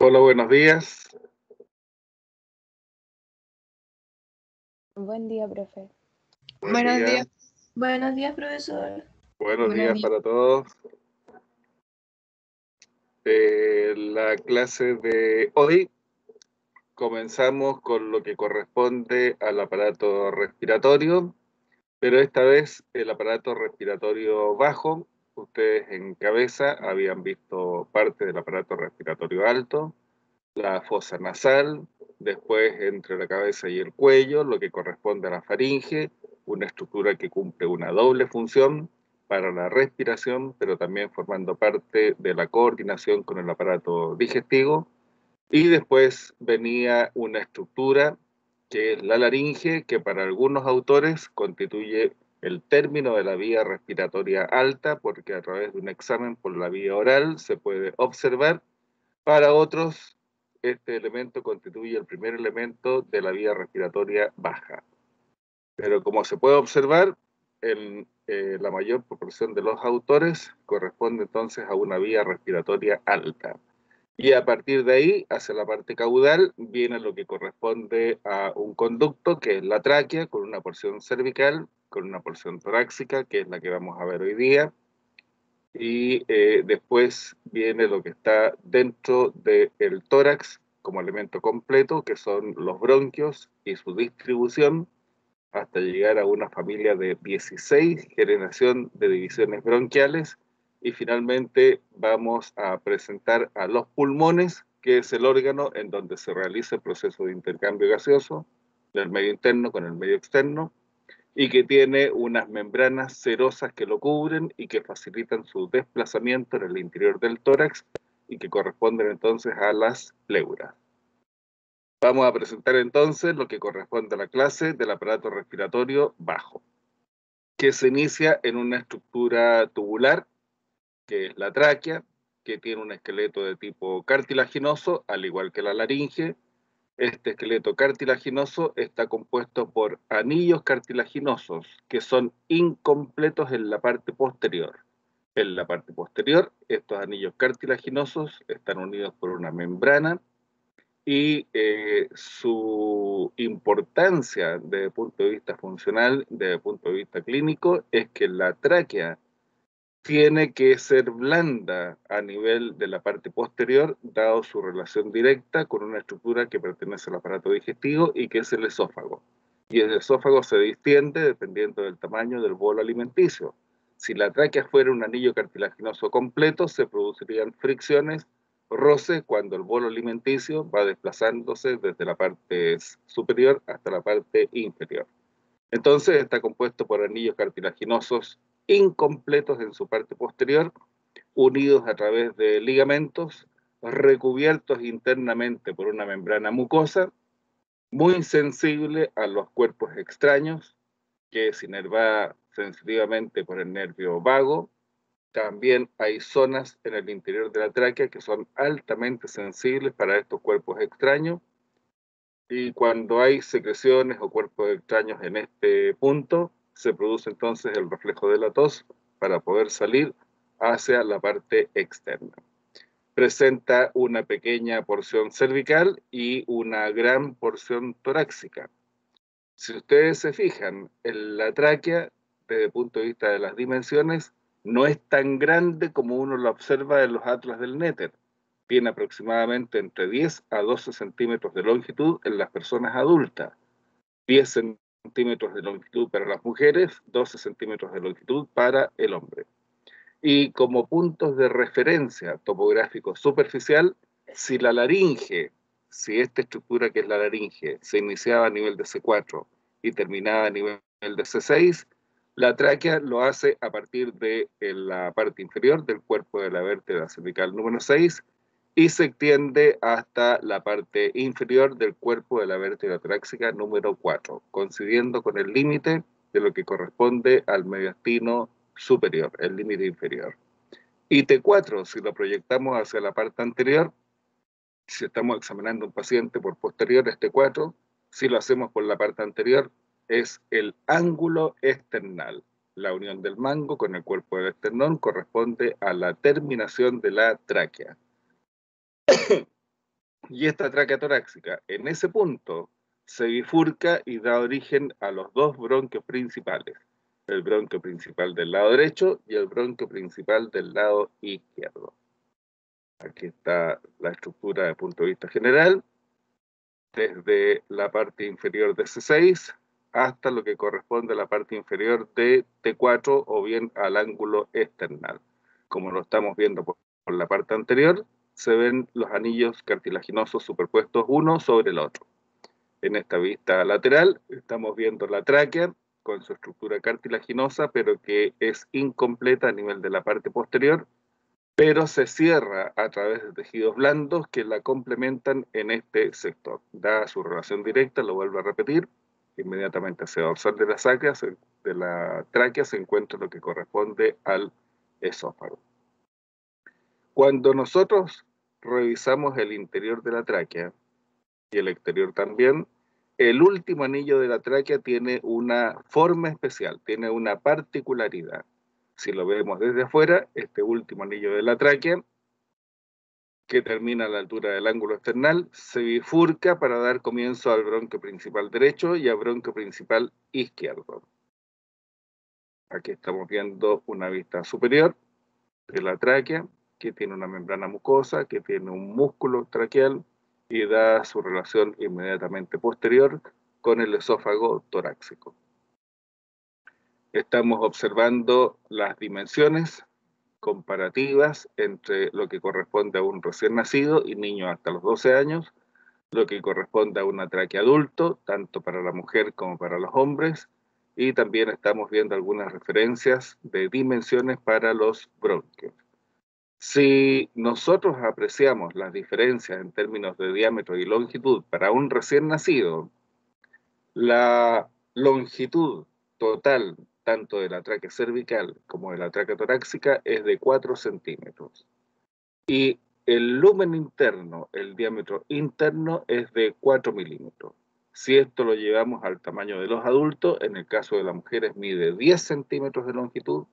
Hola, buenos días. Buen día, profe. Buen día. Buenos días, profesor. Buenos Buenos días días. para todos. La clase de hoy comenzamos con lo que corresponde al aparato respiratorio, pero esta vez el aparato respiratorio bajo. Ustedes en cabeza habían visto parte del aparato respiratorio alto, la fosa nasal, después entre la cabeza y el cuello, lo que corresponde a la faringe, una estructura que cumple una doble función para la respiración, pero también formando parte de la coordinación con el aparato digestivo. Y después venía una estructura que es la laringe, que para algunos autores constituye el término de la vía respiratoria alta, porque a través de un examen por la vía oral se puede observar. Para otros, este elemento constituye el primer elemento de la vía respiratoria baja. Pero como se puede observar, la mayor proporción de los autores corresponde entonces a una vía respiratoria alta. Y a partir de ahí, hacia la parte caudal, viene lo que corresponde a un conducto, que es la tráquea, con una porción cervical, con una porción torácica, que es la que vamos a ver hoy día, y después viene lo que está dentro del tórax como elemento completo, que son los bronquios y su distribución, hasta llegar a una familia de 16 generación de divisiones bronquiales, y finalmente vamos a presentar a los pulmones, que es el órgano en donde se realiza el proceso de intercambio gaseoso del medio interno con el medio externo, y que tiene unas membranas serosas que lo cubren y que facilitan su desplazamiento en el interior del tórax y que corresponden entonces a las pleuras. Vamos a presentar entonces lo que corresponde a la clase del aparato respiratorio bajo, que se inicia en una estructura tubular, que es la tráquea, que tiene un esqueleto de tipo cartilaginoso, al igual que la laringe. Este esqueleto cartilaginoso está compuesto por anillos cartilaginosos que son incompletos en la parte posterior. En la parte posterior, estos anillos cartilaginosos están unidos por una membrana, y su importancia desde el punto de vista funcional, desde el punto de vista clínico, es que la tráquea tiene que ser blanda a nivel de la parte posterior, dado su relación directa con una estructura que pertenece al aparato digestivo y que es el esófago. Y el esófago se distiende dependiendo del tamaño del bolo alimenticio. Si la tráquea fuera un anillo cartilaginoso completo, se producirían fricciones, roces, cuando el bolo alimenticio va desplazándose desde la parte superior hasta la parte inferior. Entonces está compuesto por anillos cartilaginosos incompletos en su parte posterior, unidos a través de ligamentos, recubiertos internamente por una membrana mucosa, muy sensible a los cuerpos extraños, que es inervada sensitivamente por el nervio vago. También hay zonas en el interior de la tráquea que son altamente sensibles para estos cuerpos extraños, y cuando hay secreciones o cuerpos extraños en este punto, se produce entonces el reflejo de la tos para poder salir hacia la parte externa. Presenta una pequeña porción cervical y una gran porción torácica. Si ustedes se fijan, la tráquea, desde el punto de vista de las dimensiones, no es tan grande como uno lo observa en los atlas del Néter. Tiene aproximadamente entre 10 a 12 centímetros de longitud en las personas adultas, 10 centímetros de longitud para las mujeres, 12 centímetros de longitud para el hombre. Y como puntos de referencia topográfico superficial, si la laringe, si esta estructura que es la laringe se iniciaba a nivel de C4 y terminaba a nivel de C6, la tráquea lo hace a partir de la parte inferior del cuerpo de la vértebra cervical número 6 y se extiende hasta la parte inferior del cuerpo de la vértebra torácica número 4, coincidiendo con el límite de lo que corresponde al mediastino superior, el límite inferior. Y T4, si lo proyectamos hacia la parte anterior, si estamos examinando un paciente por posterior, es T4. Si lo hacemos por la parte anterior, es el ángulo esternal. La unión del mango con el cuerpo del esternón corresponde a la terminación de la tráquea. Y esta tráquea torácica, en ese punto, se bifurca y da origen a los dos bronquios principales. El bronquio principal del lado derecho y el bronquio principal del lado izquierdo. Aquí está la estructura desde el punto de vista general, desde la parte inferior de C6 hasta lo que corresponde a la parte inferior de T4 o bien al ángulo external. Como lo estamos viendo por la parte anterior, se ven los anillos cartilaginosos superpuestos uno sobre el otro. En esta vista lateral estamos viendo la tráquea con su estructura cartilaginosa, pero que es incompleta a nivel de la parte posterior, pero se cierra a través de tejidos blandos que la complementan en este sector. Dada su relación directa, lo vuelvo a repetir, inmediatamente hacia dorsal de la tráquea se encuentra lo que corresponde al esófago. Cuando nosotros revisamos el interior de la tráquea y el exterior también, el último anillo de la tráquea tiene una forma especial, tiene una particularidad. Si lo vemos desde afuera, este último anillo de la tráquea, que termina a la altura del ángulo external, se bifurca para dar comienzo al bronquio principal derecho y al bronquio principal izquierdo. Aquí estamos viendo una vista superior de la tráquea, que tiene una membrana mucosa, que tiene un músculo traqueal y da su relación inmediatamente posterior con el esófago torácico. Estamos observando las dimensiones comparativas entre lo que corresponde a un recién nacido y niño hasta los 12 años, lo que corresponde a una tráquea adulto, tanto para la mujer como para los hombres, y también estamos viendo algunas referencias de dimensiones para los bronquios. Si nosotros apreciamos las diferencias en términos de diámetro y longitud para un recién nacido, la longitud total tanto de la tráquea cervical como de la tráquea torácica es de 4 centímetros. Y el lumen interno, el diámetro interno, es de 4 milímetros. Si esto lo llevamos al tamaño de los adultos, en el caso de las mujeres mide 10 centímetros de longitud,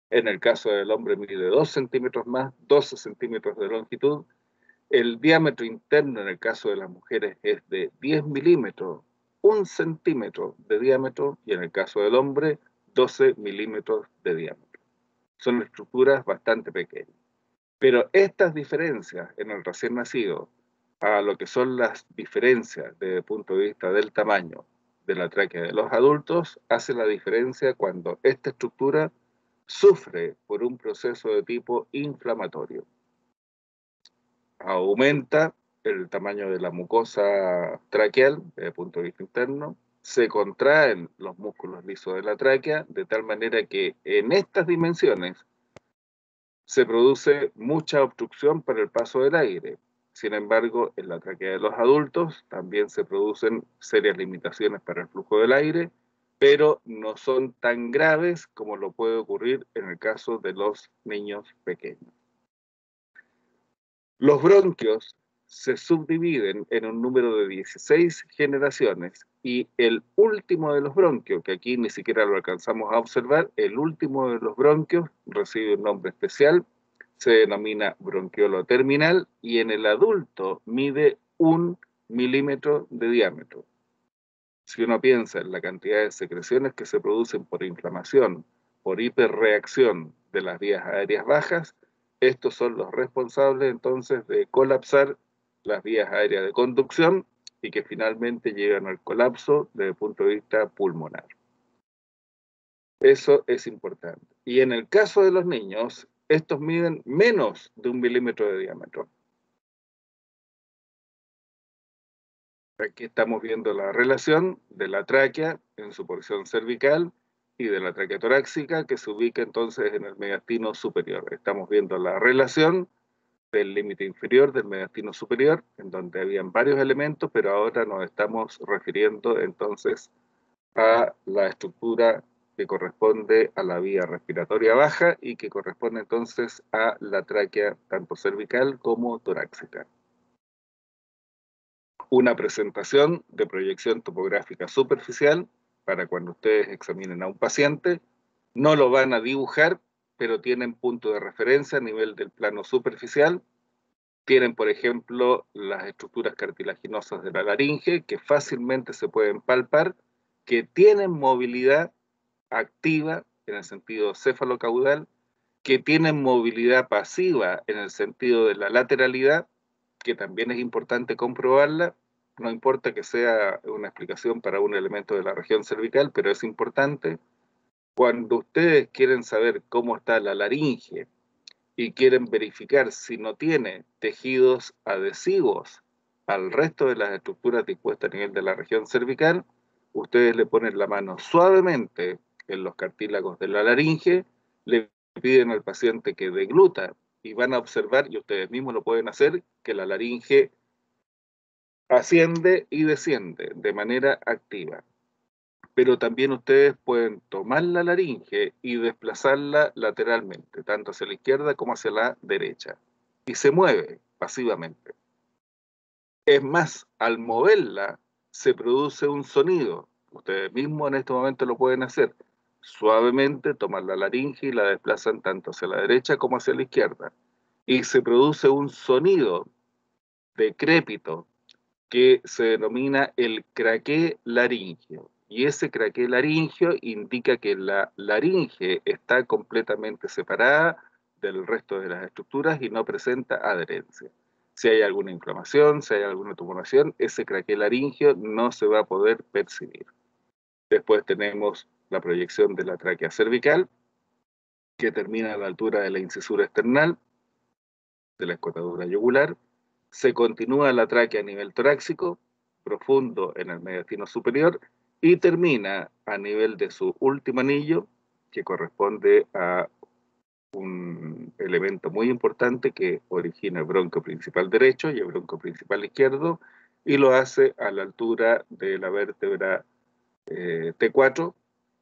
en el caso del hombre mide 2 centímetros más, 12 centímetros de longitud. El diámetro interno en el caso de las mujeres es de 10 milímetros, 1 centímetro de diámetro, y en el caso del hombre, 12 milímetros de diámetro. Son estructuras bastante pequeñas. Pero estas diferencias en el recién nacido, a lo que son las diferencias desde el punto de vista del tamaño de la tráquea de los adultos, hace la diferencia cuando esta estructura sufre por un proceso de tipo inflamatorio. Aumenta el tamaño de la mucosa traqueal desde el punto de vista interno, se contraen los músculos lisos de la tráquea, de tal manera que en estas dimensiones se produce mucha obstrucción para el paso del aire. Sin embargo, en la tráquea de los adultos también se producen serias limitaciones para el flujo del aire, pero no son tan graves como lo puede ocurrir en el caso de los niños pequeños. Los bronquios se subdividen en un número de 16 generaciones y el último de los bronquios, que aquí ni siquiera lo alcanzamos a observar, el último de los bronquios recibe un nombre especial, se denomina bronquiolo terminal y en el adulto mide 1 milímetro de diámetro. Si uno piensa en la cantidad de secreciones que se producen por inflamación, por hiperreacción de las vías aéreas bajas, estos son los responsables entonces de colapsar las vías aéreas de conducción y que finalmente llegan al colapso desde el punto de vista pulmonar. Eso es importante. Y en el caso de los niños, estos miden menos de 1 milímetro de diámetro. Aquí estamos viendo la relación de la tráquea en su porción cervical y de la tráquea torácica, que se ubica entonces en el mediastino superior. Estamos viendo la relación del límite inferior del mediastino superior, en donde habían varios elementos, pero ahora nos estamos refiriendo entonces a la estructura que corresponde a la vía respiratoria baja y que corresponde entonces a la tráquea tanto cervical como torácica. Una presentación de proyección topográfica superficial para cuando ustedes examinen a un paciente. No lo van a dibujar, pero tienen punto de referencia a nivel del plano superficial Tienen, por ejemplo, las estructuras cartilaginosas de la laringe, que fácilmente se pueden palpar, que tienen movilidad activa en el sentido cefalocaudal, que tienen movilidad pasiva en el sentido de la lateralidad, que también es importante comprobarla. No importa que sea una explicación para un elemento de la región cervical, pero es importante. Cuando ustedes quieren saber cómo está la laringe y quieren verificar si no tiene tejidos adhesivos al resto de las estructuras dispuestas a nivel de la región cervical, ustedes le ponen la mano suavemente en los cartílagos de la laringe, le piden al paciente que degluta y van a observar, y ustedes mismos lo pueden hacer, que la laringe asciende y desciende de manera activa. Pero también ustedes pueden tomar la laringe y desplazarla lateralmente, tanto hacia la izquierda como hacia la derecha. Y se mueve pasivamente. Es más, al moverla se produce un sonido. Ustedes mismos en este momento lo pueden hacer. Suavemente toman la laringe y la desplazan tanto hacia la derecha como hacia la izquierda. Y se produce un sonido decrépito que se denomina el craqué laringio. Y ese craqué laringio indica que la laringe está completamente separada del resto de las estructuras y no presenta adherencia. Si hay alguna inflamación, si hay alguna tumoración, ese craqué laringio no se va a poder percibir. Después tenemos la proyección de la tráquea cervical, que termina a la altura de la incisura esternal, de la escotadura yugular. Se continúa la tráquea a nivel torácico, profundo en el mediastino superior, y termina a nivel de su último anillo, que corresponde a un elemento muy importante que origina el bronquio principal derecho y el bronquio principal izquierdo, y lo hace a la altura de la vértebra T4,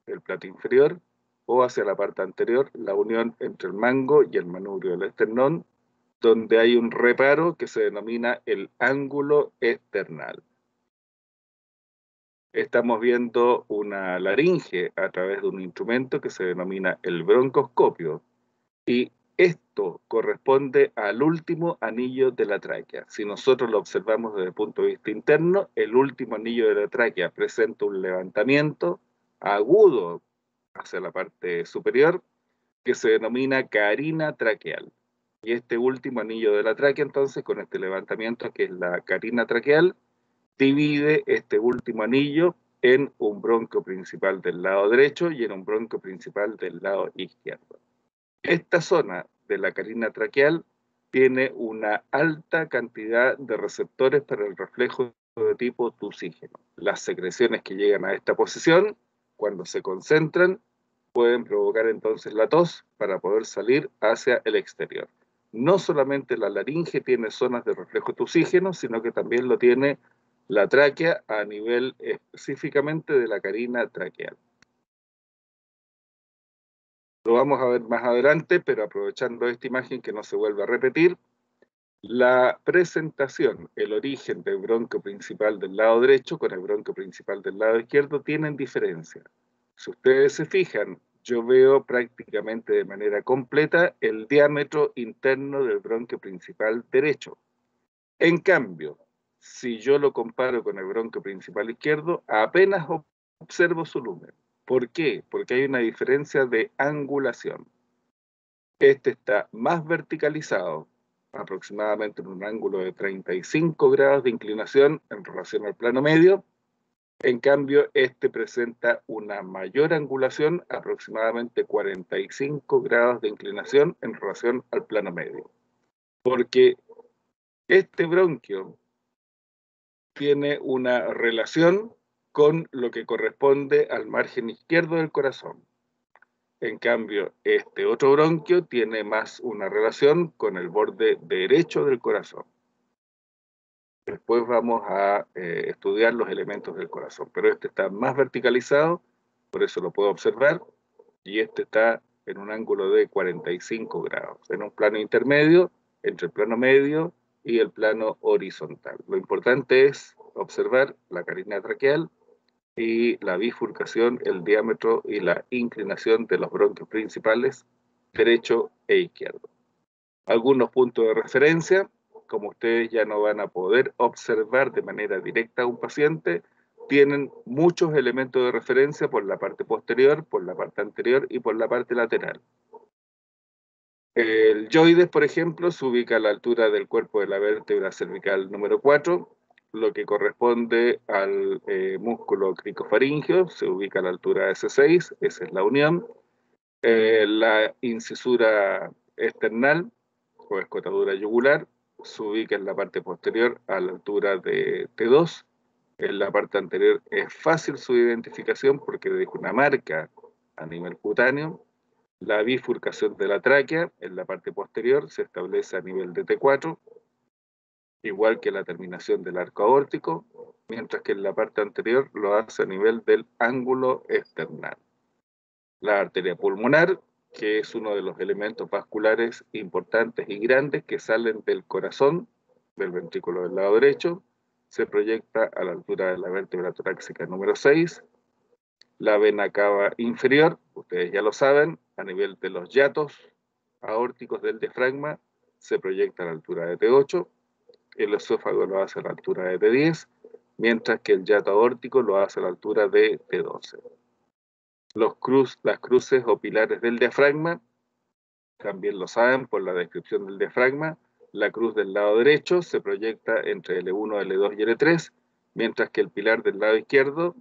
el plato inferior, o hacia la parte anterior, la unión entre el mango y el manubrio del esternón, donde hay un reparo que se denomina el ángulo esternal. Estamos viendo una laringe a través de un instrumento que se denomina el broncoscopio, y esto corresponde al último anillo de la tráquea. Si nosotros lo observamos desde el punto de vista interno, el último anillo de la tráquea presenta un levantamiento agudo hacia la parte superior que se denomina carina traqueal. Y este último anillo de la tráquea, entonces, con este levantamiento que es la carina traqueal, divide este último anillo en un bronquio principal del lado derecho y en un bronquio principal del lado izquierdo. Esta zona de la carina traqueal tiene una alta cantidad de receptores para el reflejo de tipo tusígeno. Las secreciones que llegan a esta posición, cuando se concentran, pueden provocar entonces la tos para poder salir hacia el exterior. No solamente la laringe tiene zonas de reflejo tusígeno, sino que también lo tiene la tráquea a nivel específicamente de la carina traqueal. Lo vamos a ver más adelante, pero aprovechando esta imagen que no se vuelva a repetir, la presentación, el origen del bronquio principal del lado derecho con el bronquio principal del lado izquierdo tienen diferencia. Si ustedes se fijan, yo veo prácticamente de manera completa el diámetro interno del bronquio principal derecho. En cambio, si yo lo comparo con el bronquio principal izquierdo, apenas observo su lumen. ¿Por qué? Porque hay una diferencia de angulación. Este está más verticalizado, aproximadamente en un ángulo de 35 grados de inclinación en relación al plano medio. En cambio, este presenta una mayor angulación, aproximadamente 45 grados de inclinación en relación al plano medio. Porque este bronquio tiene una relación con lo que corresponde al margen izquierdo del corazón. En cambio, este otro bronquio tiene más una relación con el borde derecho del corazón. Después vamos a estudiar los elementos del corazón, pero este está más verticalizado, por eso lo puedo observar, y este está en un ángulo de 45 grados, en un plano intermedio entre el plano medio y el plano horizontal. Lo importante es observar la carina traqueal y la bifurcación, el diámetro y la inclinación de los bronquios principales, derecho e izquierdo. Algunos puntos de referencia, como ustedes ya no van a poder observar de manera directa a un paciente, tienen muchos elementos de referencia por la parte posterior, por la parte anterior y por la parte lateral. El yoides, por ejemplo, se ubica a la altura del cuerpo de la vértebra cervical número 4, lo que corresponde al músculo cricofaringeo, se ubica a la altura de S6, esa es la unión. La incisura esternal o escotadura yugular se ubica en la parte posterior a la altura de T2. En la parte anterior es fácil su identificación porque deja una marca a nivel cutáneo. La bifurcación de la tráquea en la parte posterior se establece a nivel de T4, igual que la terminación del arco aórtico, mientras que en la parte anterior lo hace a nivel del ángulo esternal. La arteria pulmonar, que es uno de los elementos vasculares importantes y grandes que salen del corazón, del ventrículo del lado derecho, se proyecta a la altura de la vértebra torácica número 6. La vena cava inferior, ustedes ya lo saben, a nivel de los hiatos aórticos del diafragma, se proyecta a la altura de T8, el esófago lo hace a la altura de T10, mientras que el hiato aórtico lo hace a la altura de T12. Las cruces o pilares del diafragma, también lo saben por la descripción del diafragma, la cruz del lado derecho se proyecta entre L1, L2 y L3, mientras que el pilar del lado izquierdo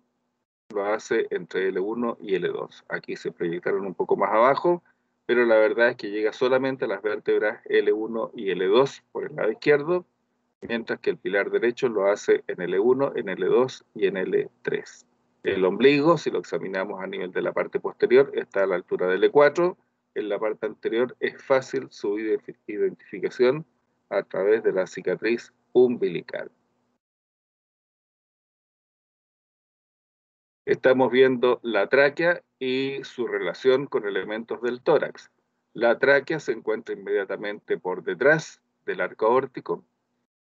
lo hace entre L1 y L2. Aquí se proyectaron un poco más abajo, pero la verdad es que llega solamente a las vértebras L1 y L2 por el lado izquierdo, mientras que el pilar derecho lo hace en L1, en L2 y en L3. El ombligo, si lo examinamos a nivel de la parte posterior, está a la altura de L4. En la parte anterior es fácil su identificación a través de la cicatriz umbilical. Estamos viendo la tráquea y su relación con elementos del tórax. La tráquea se encuentra inmediatamente por detrás del arco aórtico.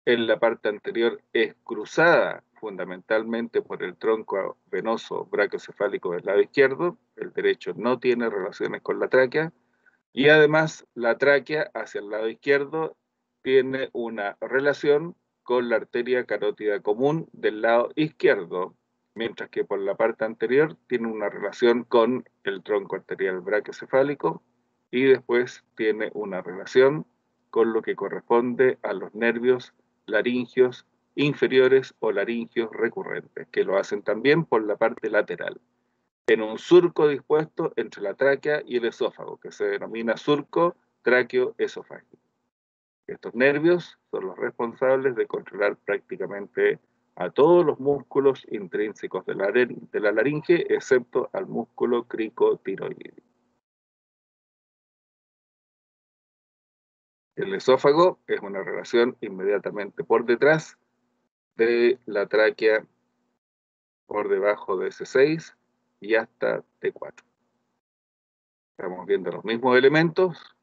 En la parte anterior es cruzada fundamentalmente por el tronco venoso brachiocefálico del lado izquierdo. El derecho no tiene relaciones con la tráquea. Y además la tráquea hacia el lado izquierdo tiene una relación con la arteria carótida común del lado izquierdo, mientras que por la parte anterior tiene una relación con el tronco arterial brachiocefálico y después tiene una relación con lo que corresponde a los nervios laringios inferiores o laringios recurrentes, que lo hacen también por la parte lateral, en un surco dispuesto entre la tráquea y el esófago, que se denomina surco tráqueo-esofágico. Estos nervios son los responsables de controlar prácticamente a todos los músculos intrínsecos de la laringe, excepto al músculo cricotiroideo. El esófago es una relación inmediatamente por detrás de la tráquea, por debajo de S6 y hasta T4. Estamos viendo los mismos elementos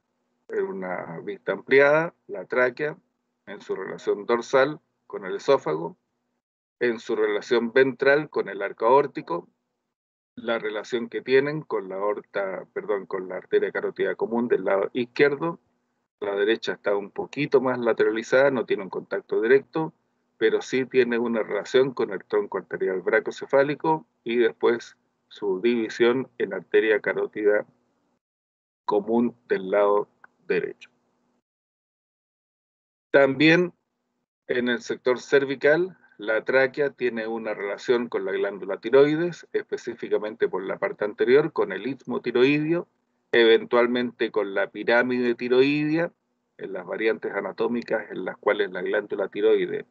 en una vista ampliada, la tráquea en su relación dorsal con el esófago, en su relación ventral con el arco aórtico, la relación que tienen con la con la arteria carótida común del lado izquierdo. La derecha está un poquito más lateralizada, no tiene un contacto directo, pero sí tiene una relación con el tronco arterial brachiocefálico y después su división en arteria carótida común del lado derecho. También en el sector cervical, la tráquea tiene una relación con la glándula tiroides, específicamente por la parte anterior, con el istmo tiroideo, eventualmente con la pirámide tiroidea, en las variantes anatómicas en las cuales la glándula tiroides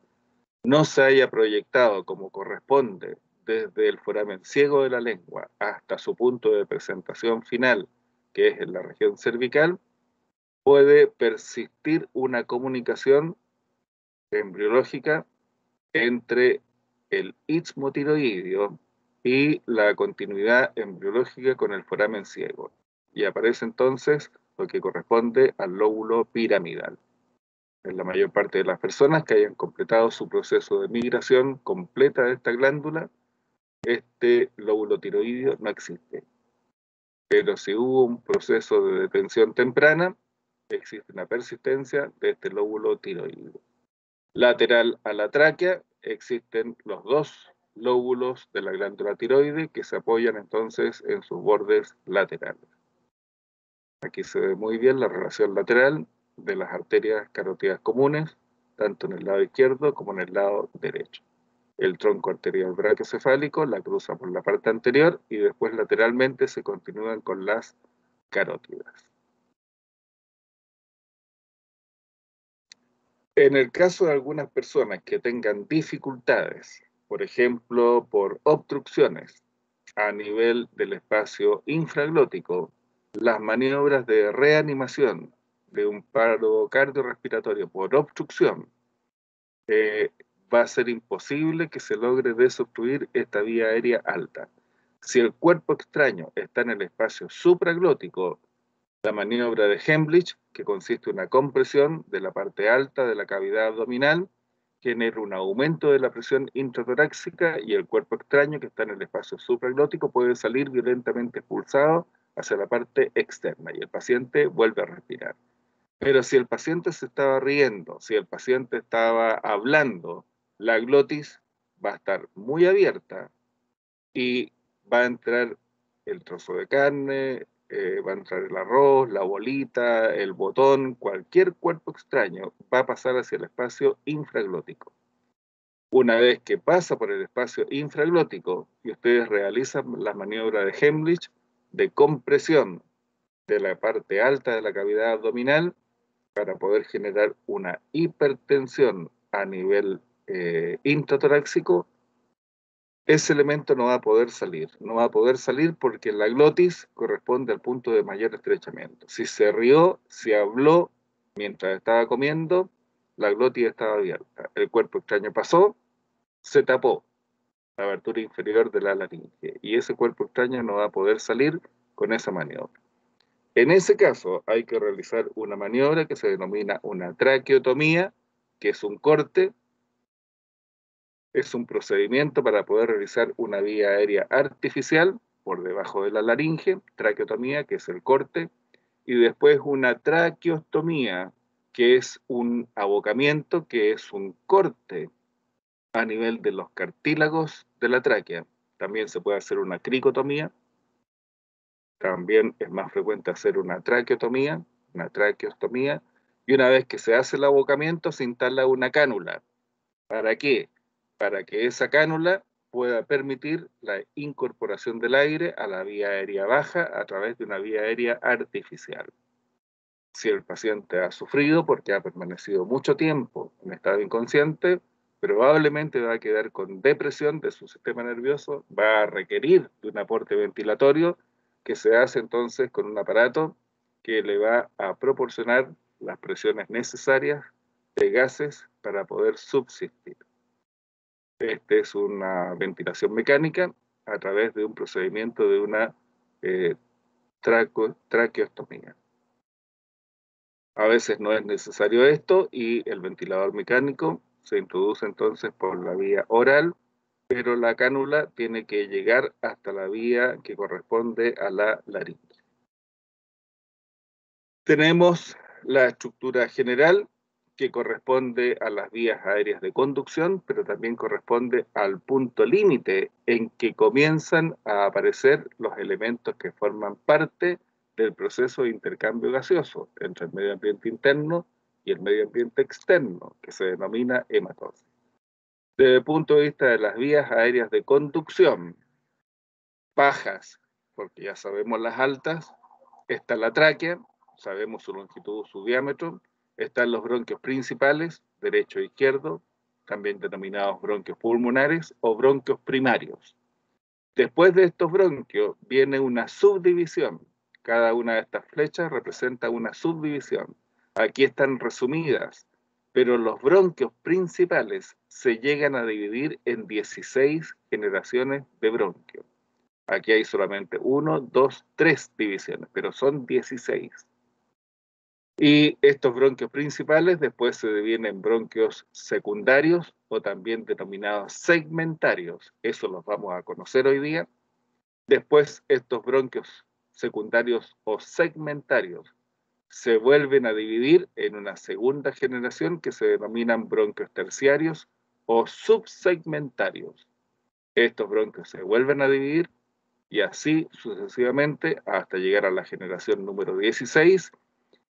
no se haya proyectado como corresponde desde el foramen ciego de la lengua hasta su punto de presentación final, que es en la región cervical, puede persistir una comunicación embriológica entre el istmo tiroideo y la continuidad embriológica con el foramen ciego. Y aparece entonces lo que corresponde al lóbulo piramidal. En la mayor parte de las personas que hayan completado su proceso de migración completa de esta glándula, este lóbulo tiroideo no existe. Pero si hubo un proceso de detención temprana, existe una persistencia de este lóbulo tiroideo. Lateral a la tráquea existen los dos lóbulos de la glándula tiroide que se apoyan entonces en sus bordes laterales. Aquí se ve muy bien la relación lateral de las arterias carótidas comunes, tanto en el lado izquierdo como en el lado derecho. El tronco arterial brachiocefálico la cruza por la parte anterior y después lateralmente se continúan con las carótidas. En el caso de algunas personas que tengan dificultades, por ejemplo, por obstrucciones a nivel del espacio infraglótico, las maniobras de reanimación de un paro cardiorrespiratorio por obstrucción va a ser imposible que se logre desobstruir esta vía aérea alta. Si el cuerpo extraño está en el espacio supraglótico, la maniobra de Hemlich, que consiste en una compresión de la parte alta de la cavidad abdominal, genera un aumento de la presión intratorácica y el cuerpo extraño que está en el espacio supraglótico puede salir violentamente expulsado hacia la parte externa y el paciente vuelve a respirar. Pero si el paciente se estaba riendo, si el paciente estaba hablando, la glotis va a estar muy abierta y va a entrar el trozo de carne, va a entrar el arroz, la bolita, el botón, cualquier cuerpo extraño va a pasar hacia el espacio infraglótico. Una vez que pasa por el espacio infraglótico y ustedes realizan la maniobra de Hemlich de compresión de la parte alta de la cavidad abdominal para poder generar una hipertensión a nivel intratorácico, ese elemento no va a poder salir. No va a poder salir porque la glotis corresponde al punto de mayor estrechamiento. Si se rió, si habló mientras estaba comiendo, la glotis estaba abierta. El cuerpo extraño pasó, se tapó la abertura inferior de la laringe y ese cuerpo extraño no va a poder salir con esa maniobra. En ese caso hay que realizar una maniobra que se denomina una traqueotomía, que es un corte. Es un procedimiento para poder realizar una vía aérea artificial por debajo de la laringe, traqueotomía, que es el corte, y después una traqueostomía, que es un abocamiento, que es un corte a nivel de los cartílagos de la tráquea. También se puede hacer una cricotomía, también es más frecuente hacer una traqueostomía, y una vez que se hace el abocamiento se instala una cánula. ¿Para qué? Para que esa cánula pueda permitir la incorporación del aire a la vía aérea baja a través de una vía aérea artificial. Si el paciente ha sufrido porque ha permanecido mucho tiempo en estado inconsciente, probablemente va a quedar con depresión de su sistema nervioso, va a requerir de un aporte ventilatorio que se hace entonces con un aparato que le va a proporcionar las presiones necesarias de gases para poder subsistir. Este es una ventilación mecánica a través de un procedimiento de una traqueostomía. A veces no es necesario esto y el ventilador mecánico se introduce entonces por la vía oral, pero la cánula tiene que llegar hasta la vía que corresponde a la laringe. Tenemos la estructura general que corresponde a las vías aéreas de conducción, pero también corresponde al punto límite en que comienzan a aparecer los elementos que forman parte del proceso de intercambio gaseoso entre el medio ambiente interno y el medio ambiente externo, que se denomina hematosis. Desde el punto de vista de las vías aéreas de conducción, bajas, porque ya sabemos las altas, está la tráquea, sabemos su longitud, su diámetro, están los bronquios principales, derecho e izquierdo, también denominados bronquios pulmonares o bronquios primarios. Después de estos bronquios viene una subdivisión. Cada una de estas flechas representa una subdivisión. Aquí están resumidas, pero los bronquios principales se llegan a dividir en 16 generaciones de bronquios. Aquí hay solamente 1, 2, 3 divisiones, pero son 16. Y estos bronquios principales después se dividen en bronquios secundarios o también denominados segmentarios. Eso los vamos a conocer hoy día. Después estos bronquios secundarios o segmentarios se vuelven a dividir en una segunda generación que se denominan bronquios terciarios o subsegmentarios. Estos bronquios se vuelven a dividir y así sucesivamente hasta llegar a la generación número 16.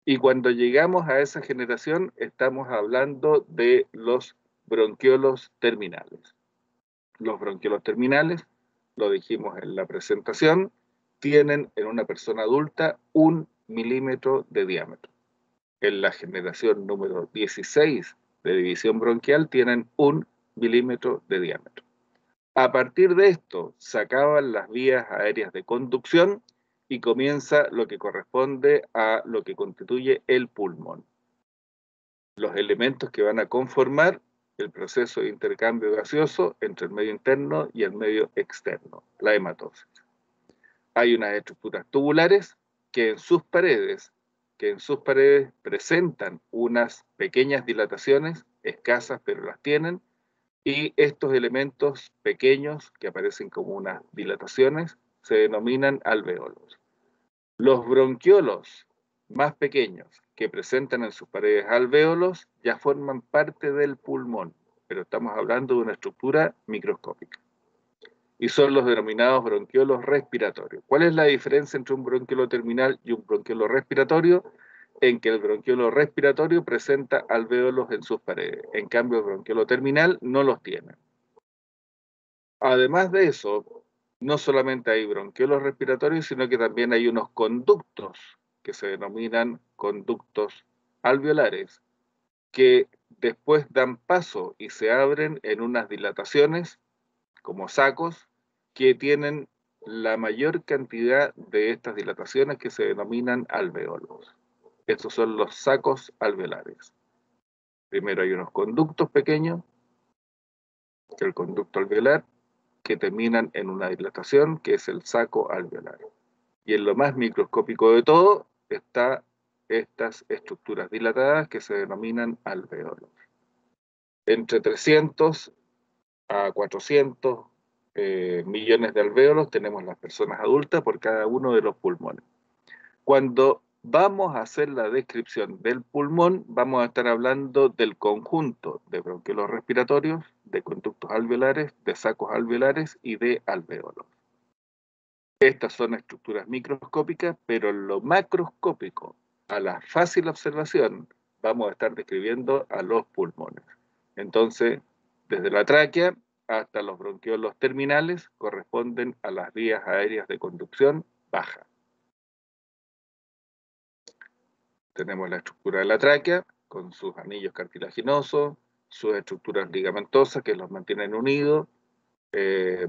Y cuando llegamos a esa generación estamos hablando de los bronquiolos terminales. Los bronquiolos terminales, lo dijimos en la presentación, tienen en una persona adulta 1 milímetro de diámetro. En la generación número 16 de división bronquial tienen 1 milímetro de diámetro. A partir de esto se acaban las vías aéreas de conducción y comienza lo que corresponde a lo que constituye el pulmón. Los elementos que van a conformar el proceso de intercambio gaseoso entre el medio interno y el medio externo, la hematosis. Hay unas estructuras tubulares que en sus paredes presentan unas pequeñas dilataciones, escasas pero las tienen, y estos elementos pequeños que aparecen como unas dilataciones se denominan alvéolos. Los bronquiolos más pequeños que presentan en sus paredes alvéolos ya forman parte del pulmón, pero estamos hablando de una estructura microscópica. Y son los denominados bronquiolos respiratorios. ¿Cuál es la diferencia entre un bronquiolo terminal y un bronquiolo respiratorio? En que el bronquiolo respiratorio presenta alvéolos en sus paredes, en cambio el bronquiolo terminal no los tiene. Además de eso, no solamente hay bronquiolos respiratorios, sino que también hay unos conductos que se denominan conductos alveolares, que después dan paso y se abren en unas dilataciones como sacos que tienen la mayor cantidad de estas dilataciones que se denominan alvéolos. Estos son los sacos alveolares. Primero hay unos conductos pequeños, el conducto alveolar, que terminan en una dilatación, que es el saco alveolar. Y en lo más microscópico de todo están estas estructuras dilatadas que se denominan alvéolos. Entre 300 a 400 millones de alvéolos tenemos las personas adultas por cada uno de los pulmones. Cuando vamos a hacer la descripción del pulmón, vamos a estar hablando del conjunto de bronquiolos respiratorios, de conductos alveolares, de sacos alveolares y de alvéolos. Estas son estructuras microscópicas, pero en lo macroscópico, a la fácil observación, vamos a estar describiendo a los pulmones. Entonces, desde la tráquea hasta los bronquiolos terminales corresponden a las vías aéreas de conducción baja. Tenemos la estructura de la tráquea con sus anillos cartilaginosos, sus estructuras ligamentosas que los mantienen unidos,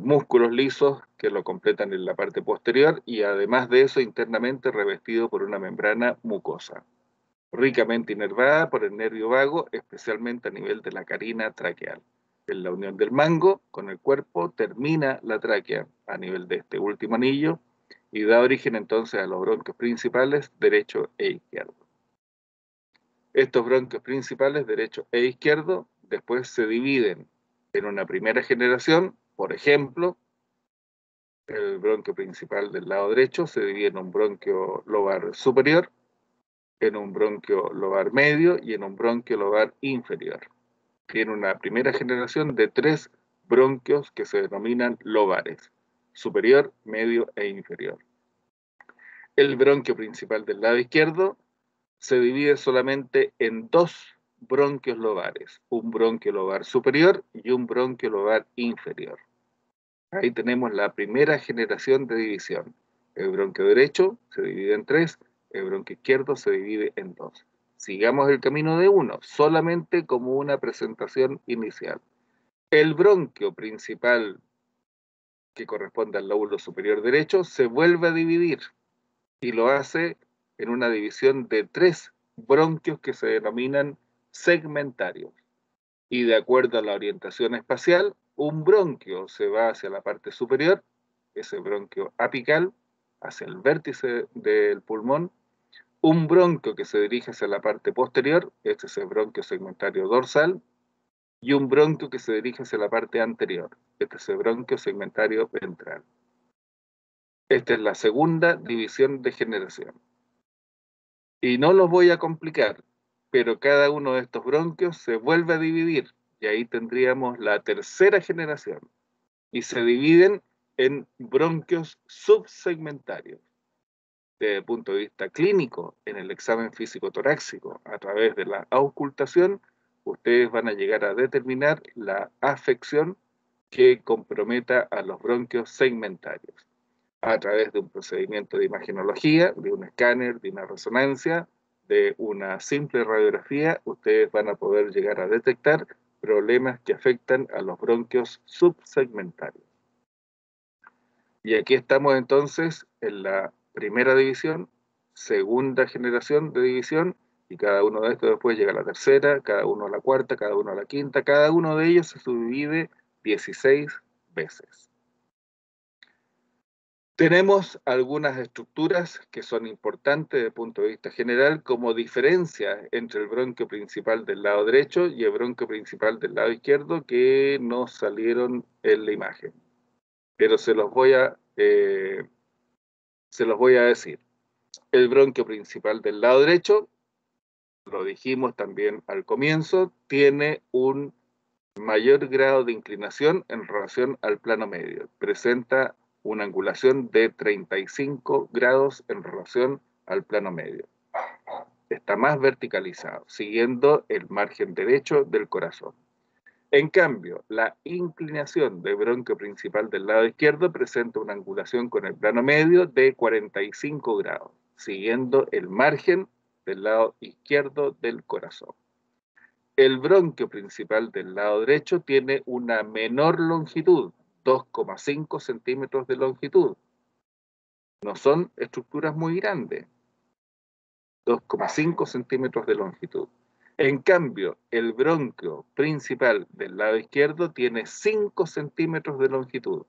músculos lisos que lo completan en la parte posterior y además de eso internamente revestido por una membrana mucosa, ricamente inervada por el nervio vago, especialmente a nivel de la carina traqueal. En la unión del mango con el cuerpo termina la tráquea a nivel de este último anillo y da origen entonces a los bronquios principales derecho e izquierdo. Estos bronquios principales, derecho e izquierdo, después se dividen en una primera generación. Por ejemplo, el bronquio principal del lado derecho se divide en un bronquio lobar superior, en un bronquio lobar medio y en un bronquio lobar inferior. Tiene una primera generación de 3 bronquios que se denominan lobares: superior, medio e inferior. El bronquio principal del lado izquierdo se divide solamente en 2 bronquios lobares, un bronquio lobar superior y un bronquio lobar inferior. Ahí tenemos la primera generación de división. El bronquio derecho se divide en 3, el bronquio izquierdo se divide en 2. Sigamos el camino de uno, solamente como una presentación inicial. El bronquio principal, que corresponde al lóbulo superior derecho, se vuelve a dividir y lo hace en una división de 3 bronquios que se denominan segmentarios. Y de acuerdo a la orientación espacial, un bronquio se va hacia la parte superior, ese bronquio apical, hacia el vértice del pulmón, un bronquio que se dirige hacia la parte posterior, este es el bronquio segmentario dorsal, y un bronquio que se dirige hacia la parte anterior, este es el bronquio segmentario ventral. Esta es la segunda división de generación. Y no los voy a complicar, pero cada uno de estos bronquios se vuelve a dividir, y ahí tendríamos la tercera generación, y se dividen en bronquios subsegmentarios. Desde el punto de vista clínico, en el examen físico-torácico, a través de la auscultación, ustedes van a llegar a determinar la afección que comprometa a los bronquios segmentarios. A través de un procedimiento de imagenología, de un escáner, de una resonancia, de una simple radiografía, ustedes van a poder llegar a detectar problemas que afectan a los bronquios subsegmentarios. Y aquí estamos entonces en la primera división, segunda generación de división, y cada uno de estos después llega a la tercera, cada uno a la cuarta, cada uno a la quinta, cada uno de ellos se subdivide 16 veces. Tenemos algunas estructuras que son importantes desde el punto de vista general, como diferencia entre el bronquio principal del lado derecho y el bronquio principal del lado izquierdo, que no salieron en la imagen. Pero se los voy a decir. El bronquio principal del lado derecho, lo dijimos también al comienzo, tiene un mayor grado de inclinación en relación al plano medio. Presenta una angulación de 35 grados en relación al plano medio. Está más verticalizado, siguiendo el margen derecho del corazón. En cambio, la inclinación del bronquio principal del lado izquierdo presenta una angulación con el plano medio de 45 grados, siguiendo el margen del lado izquierdo del corazón. El bronquio principal del lado derecho tiene una menor longitud, 2,5 centímetros de longitud. No son estructuras muy grandes, 2,5 centímetros de longitud. En cambio, el bronquio principal del lado izquierdo tiene 5 centímetros de longitud.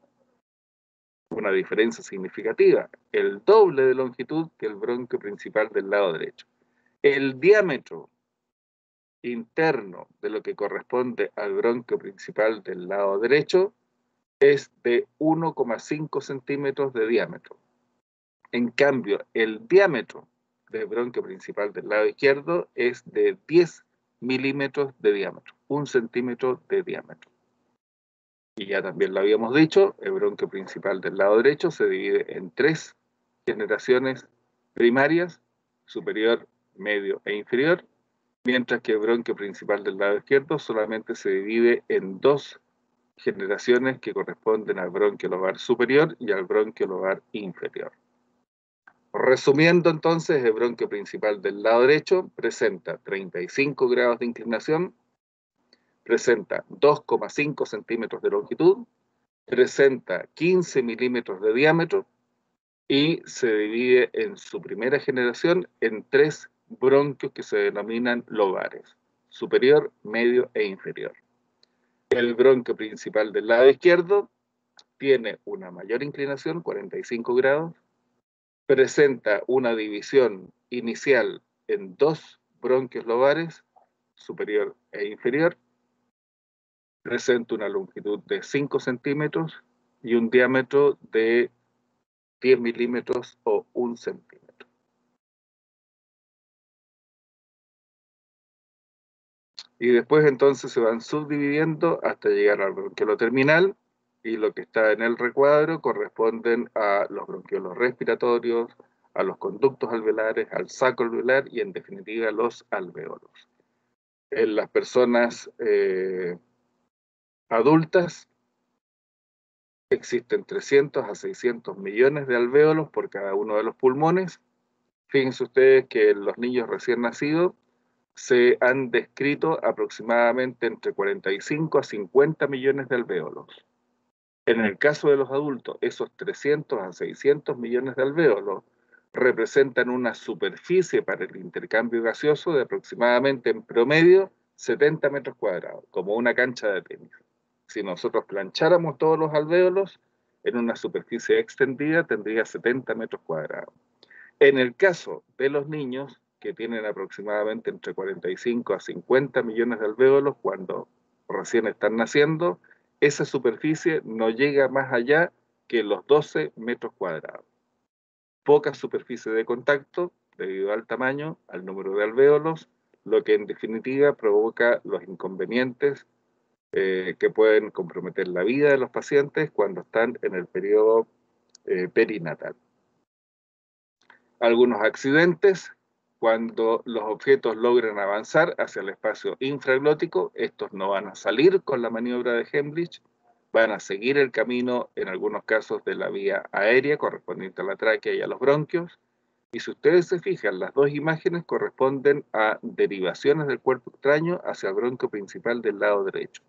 Una diferencia significativa, el doble de longitud que el bronquio principal del lado derecho. El diámetro interno de lo que corresponde al bronquio principal del lado derecho es de 1,5 centímetros de diámetro. En cambio, el diámetro del bronquio principal del lado izquierdo es de 10 milímetros de diámetro, 1 centímetro de diámetro. Y ya también lo habíamos dicho, el bronquio principal del lado derecho se divide en 3 generaciones primarias, superior, medio e inferior, mientras que el bronquio principal del lado izquierdo solamente se divide en 2 generaciones que corresponden al bronquio lobar superior y al bronquio lobar inferior. Resumiendo entonces, el bronquio principal del lado derecho presenta 35 grados de inclinación, presenta 2,5 centímetros de longitud, presenta 15 milímetros de diámetro y se divide en su primera generación en 3 bronquios que se denominan lobares, superior, medio e inferior. El bronquio principal del lado izquierdo tiene una mayor inclinación, 45 grados, presenta una división inicial en 2 bronquios lobares, superior e inferior, presenta una longitud de 5 centímetros y un diámetro de 10 milímetros o 1 centímetro. Y después entonces se van subdividiendo hasta llegar al bronquiolo terminal, y lo que está en el recuadro corresponden a los bronquiolos respiratorios, a los conductos alveolares, al saco alveolar y en definitiva los alveolos. En las personas adultas existen 300 a 600 millones de alvéolos por cada uno de los pulmones. Fíjense ustedes que en los niños recién nacidos se han descrito aproximadamente entre 45 a 50 millones de alvéolos. En el caso de los adultos, esos 300 a 600 millones de alvéolos representan una superficie para el intercambio gaseoso de aproximadamente en promedio 70 metros cuadrados, como una cancha de tenis. Si nosotros plancháramos todos los alvéolos en una superficie extendida, tendría 70 metros cuadrados. En el caso de los niños, que tienen aproximadamente entre 45 a 50 millones de alvéolos cuando recién están naciendo, esa superficie no llega más allá que los 12 metros cuadrados. Poca superficie de contacto debido al tamaño, al número de alvéolos, lo que en definitiva provoca los inconvenientes que pueden comprometer la vida de los pacientes cuando están en el periodo perinatal. Algunos accidentes, cuando los objetos logran avanzar hacia el espacio infraglótico, estos no van a salir con la maniobra de Heimlich, van a seguir el camino, en algunos casos, de la vía aérea correspondiente a la tráquea y a los bronquios. Y si ustedes se fijan, las dos imágenes corresponden a derivaciones del cuerpo extraño hacia el bronquio principal del lado derecho,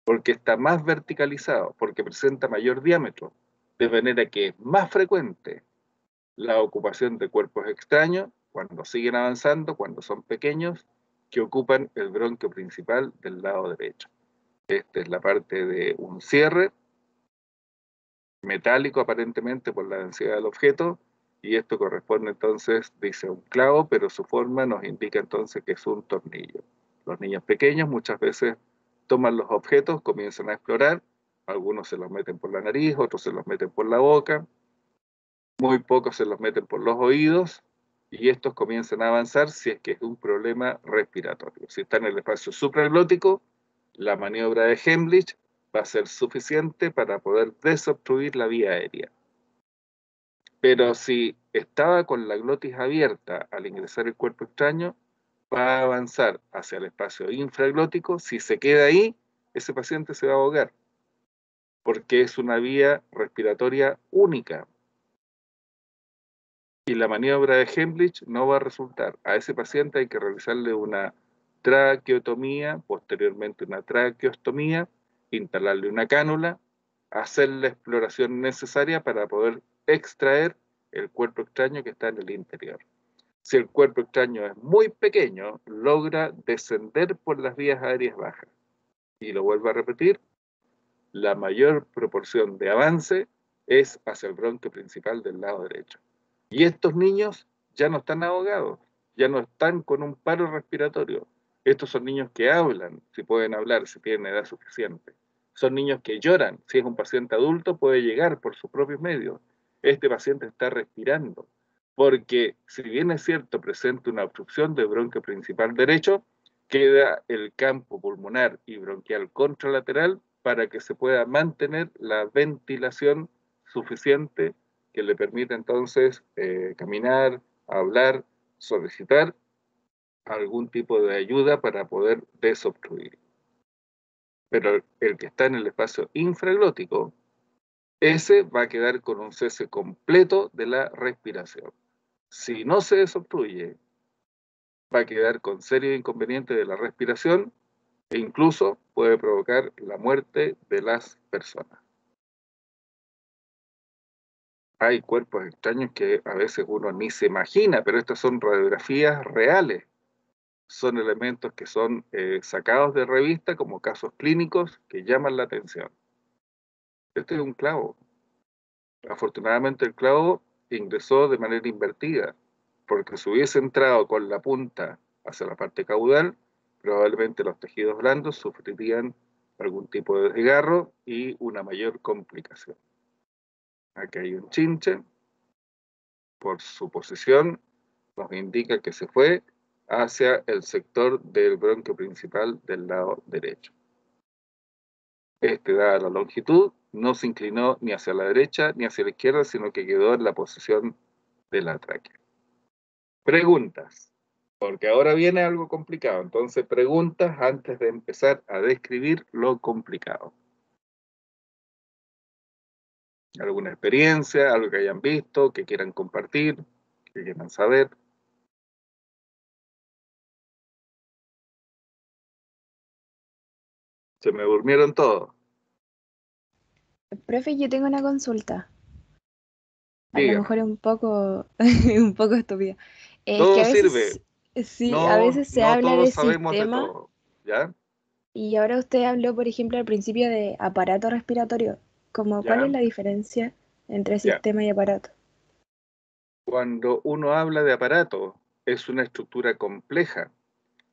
porque está más verticalizado, porque presenta mayor diámetro, de manera que es más frecuente la ocupación de cuerpos extraños cuando siguen avanzando, cuando son pequeños, que ocupan el bronquio principal del lado derecho. Esta es la parte de un cierre metálico aparentemente por la densidad del objeto, y esto corresponde entonces, dice un clavo, pero su forma nos indica entonces que es un tornillo. Los niños pequeños muchas veces toman los objetos, comienzan a explorar, algunos se los meten por la nariz, otros se los meten por la boca, muy pocos se los meten por los oídos, y estos comienzan a avanzar si es que es un problema respiratorio. Si está en el espacio supraglótico, la maniobra de Heimlich va a ser suficiente para poder desobstruir la vía aérea. Pero si estaba con la glotis abierta al ingresar el cuerpo extraño, va a avanzar hacia el espacio infraglótico. Si se queda ahí, ese paciente se va a ahogar, porque es una vía respiratoria única. Y la maniobra de Heimlich no va a resultar. A ese paciente hay que realizarle una traqueotomía, posteriormente una traqueostomía, instalarle una cánula, hacer la exploración necesaria para poder extraer el cuerpo extraño que está en el interior. Si el cuerpo extraño es muy pequeño, logra descender por las vías aéreas bajas. Y lo vuelvo a repetir, la mayor proporción de avance es hacia el bronquio principal del lado derecho. Y estos niños ya no están ahogados, ya no están con un paro respiratorio. Estos son niños que hablan, si pueden hablar, si tienen edad suficiente. Son niños que lloran. Si es un paciente adulto, puede llegar por sus propios medios. Este paciente está respirando, porque si bien es cierto, presenta una obstrucción del bronquio principal derecho, queda el campo pulmonar y bronquial contralateral para que se pueda mantener la ventilación suficiente que le permita entonces caminar, hablar, solicitar algún tipo de ayuda para poder desobstruir. Pero el que está en el espacio infraglótico, ese va a quedar con un cese completo de la respiración. Si no se desobstruye, va a quedar con serio inconveniente de la respiración e incluso puede provocar la muerte de las personas. Hay cuerpos extraños que a veces uno ni se imagina, pero estas son radiografías reales. Son elementos que son sacados de revista como casos clínicos que llaman la atención. Este es un clavo. Afortunadamente el clavo ingresó de manera invertida, porque si hubiese entrado con la punta hacia la parte caudal, probablemente los tejidos blandos sufrirían algún tipo de desgarro y una mayor complicación. Aquí hay un chinche, por su posición nos indica que se fue hacia el sector del bronquio principal del lado derecho. Dada la longitud, no se inclinó ni hacia la derecha ni hacia la izquierda, sino que quedó en la posición de la tráquea. Preguntas, porque ahora viene algo complicado, entonces preguntas antes de empezar a describir lo complicado. ¿Alguna experiencia, algo que hayan visto, que quieran compartir, que quieran saber? Se me durmieron todos. Profe, yo tengo una consulta. A lo Dígame. mejor es un poco, un poco estúpida. Es que Todo a sirve. veces, sí, a No, veces se no habla todos de sabemos de sistema todo. ¿Ya? y ahora usted habló, por ejemplo, al principio de aparato respiratorio. Como, ¿cuál es ¿Ya? la diferencia entre Ya. sistema y aparato? Cuando uno habla de aparato, es una estructura compleja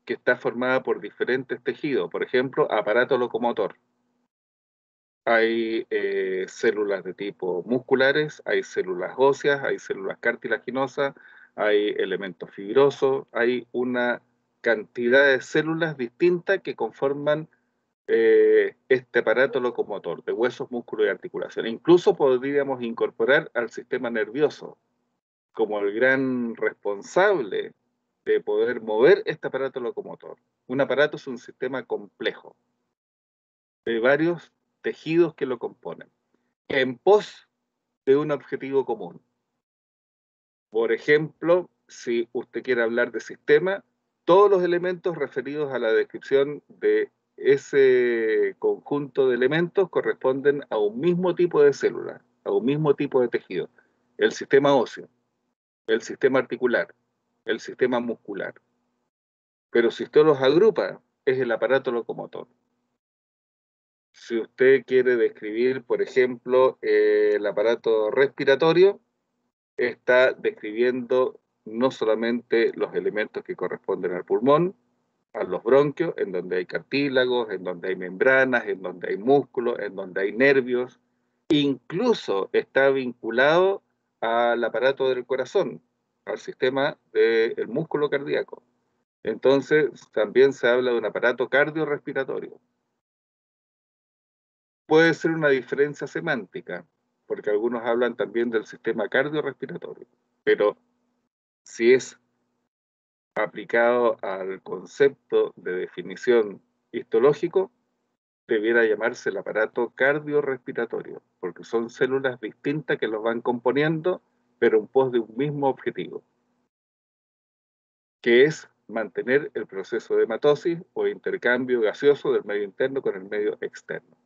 que está formada por diferentes tejidos. Por ejemplo, aparato locomotor. Hay células de tipo musculares, hay células óseas, hay células cartilaginosas, hay elementos fibrosos, hay una cantidad de células distintas que conforman este aparato locomotor de huesos, músculos y articulaciones. Incluso podríamos incorporar al sistema nervioso como el gran responsable de poder mover este aparato locomotor. Un aparato es un sistema complejo de varios tejidos que lo componen, en pos de un objetivo común. Por ejemplo, si usted quiere hablar de sistema, todos los elementos referidos a la descripción de ese conjunto de elementos corresponden a un mismo tipo de célula, a un mismo tipo de tejido. El sistema óseo, el sistema articular, el sistema muscular. Pero si usted los agrupa, es el aparato locomotor. Si usted quiere describir, por ejemplo, el aparato respiratorio, está describiendo no solamente los elementos que corresponden al pulmón, a los bronquios, en donde hay cartílagos, en donde hay membranas, en donde hay músculos, en donde hay nervios, incluso está vinculado al aparato del corazón, al sistema del músculo cardíaco. Entonces, también se habla de un aparato cardiorrespiratorio. Puede ser una diferencia semántica, porque algunos hablan también del sistema cardiorrespiratorio, pero si es aplicado al concepto de definición histológico, debiera llamarse el aparato cardiorrespiratorio, porque son células distintas que los van componiendo, pero en pos de un mismo objetivo, que es mantener el proceso de hematosis o intercambio gaseoso del medio interno con el medio externo.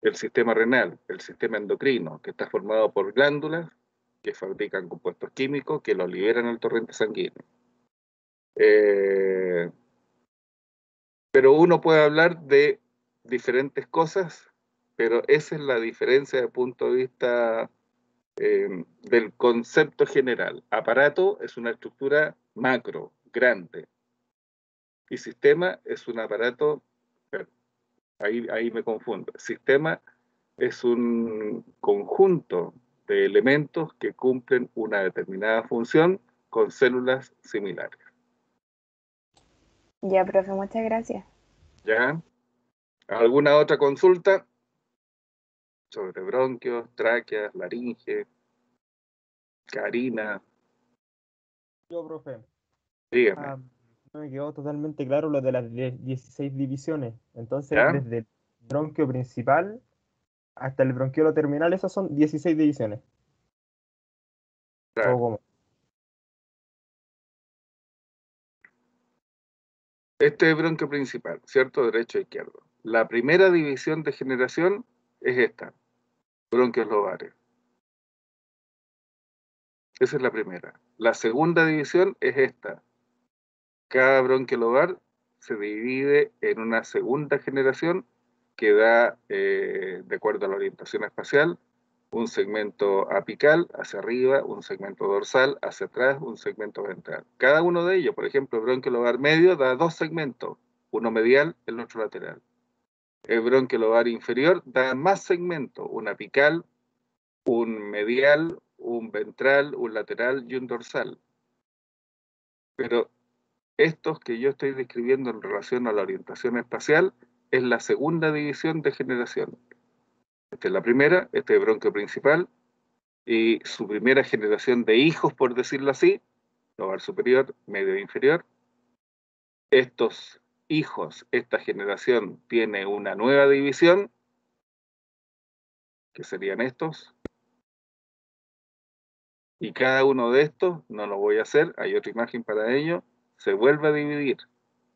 El sistema renal, el sistema endocrino, que está formado por glándulas que fabrican compuestos químicos que los liberan al torrente sanguíneo. Pero uno puede hablar de diferentes cosas, pero esa es la diferencia desde el punto de vista del concepto general. Aparato es una estructura macro, grande, y sistema es un aparato, ahí me confundo, sistema es un conjunto de elementos que cumplen una determinada función con células similares. Ya, profe, muchas gracias. ¿Ya? ¿Alguna otra consulta sobre bronquios, tráqueas, laringe, carina? Yo, profe, Dígame. no me quedó totalmente claro lo de las 16 divisiones. Entonces, ¿Ya? desde el bronquio principal hasta el bronquiolo terminal, esas son 16 divisiones. ¿O Claro. cómo? Este es bronquio principal, ¿cierto? Derecho e izquierdo. La primera división de generación es esta, bronquios lobares. Esa es la primera. La segunda división es esta. Cada bronquio lobar se divide en una segunda generación que da, de acuerdo a la orientación espacial, un segmento apical hacia arriba, un segmento dorsal hacia atrás, un segmento ventral. Cada uno de ellos, por ejemplo, el bronquio lobar medio da dos segmentos, uno medial, el otro lateral. El bronquio lobar inferior da más segmentos, un apical, un medial, un ventral, un lateral y un dorsal. Pero estos que yo estoy describiendo en relación a la orientación espacial es la segunda división de generación. Esta es la primera, este es el bronquio principal, y su primera generación de hijos, por decirlo así, lobar superior, medio e inferior. Estos hijos, esta generación tiene una nueva división, que serían estos, y cada uno de estos, no lo voy a hacer, hay otra imagen para ello, se vuelve a dividir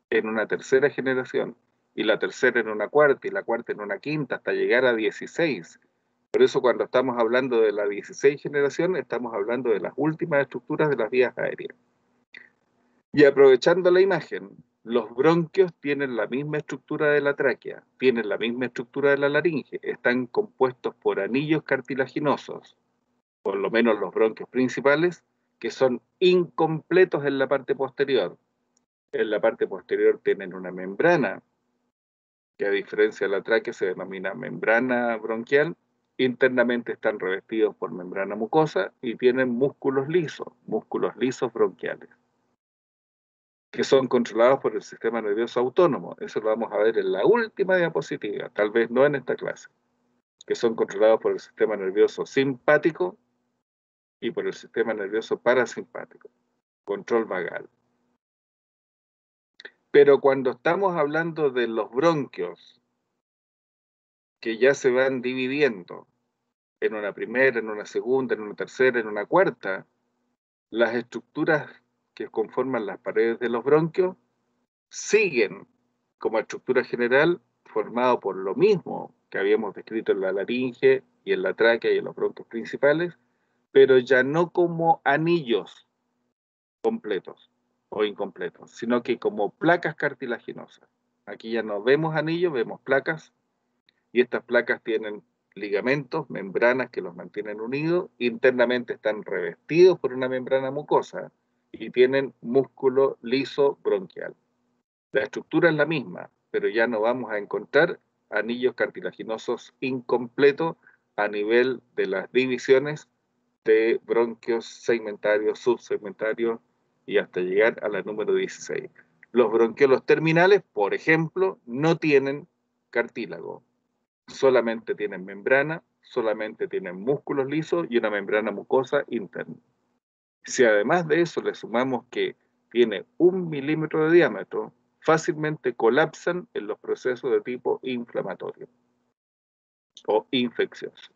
en una tercera generación, y la tercera en una cuarta, y la cuarta en una quinta, hasta llegar a 16. Por eso cuando estamos hablando de la 16 generación, estamos hablando de las últimas estructuras de las vías aéreas. Y aprovechando la imagen, los bronquios tienen la misma estructura de la tráquea, tienen la misma estructura de la laringe, están compuestos por anillos cartilaginosos, por lo menos los bronquios principales, que son incompletos en la parte posterior. En la parte posterior tienen una membrana, que a diferencia de la tráquea se denomina membrana bronquial, Internamente están revestidos por membrana mucosa y tienen músculos lisos bronquiales, que son controlados por el sistema nervioso autónomo. Eso lo vamos a ver en la última diapositiva, tal vez no en esta clase, que son controlados por el sistema nervioso simpático y por el sistema nervioso parasimpático, control vagal. Pero cuando estamos hablando de los bronquios, que ya se van dividiendo en una primera, en una segunda, en una tercera, en una cuarta, las estructuras que conforman las paredes de los bronquios siguen como estructura general formado por lo mismo que habíamos descrito en la laringe y en la tráquea y en los bronquios principales, pero ya no como anillos completos o incompletos, sino que como placas cartilaginosas. Aquí ya no vemos anillos, vemos placas, y estas placas tienen ligamentos, membranas que los mantienen unidos, internamente están revestidos por una membrana mucosa y tienen músculo liso bronquial. La estructura es la misma, pero ya no vamos a encontrar anillos cartilaginosos incompletos a nivel de las divisiones de bronquios segmentarios, subsegmentarios y hasta llegar a la número 16. Los bronquiolos terminales, por ejemplo, no tienen cartílago, solamente tienen membrana, solamente tienen músculos lisos y una membrana mucosa interna. Si además de eso le sumamos que tiene 1 milímetro de diámetro, fácilmente colapsan en los procesos de tipo inflamatorio o infeccioso.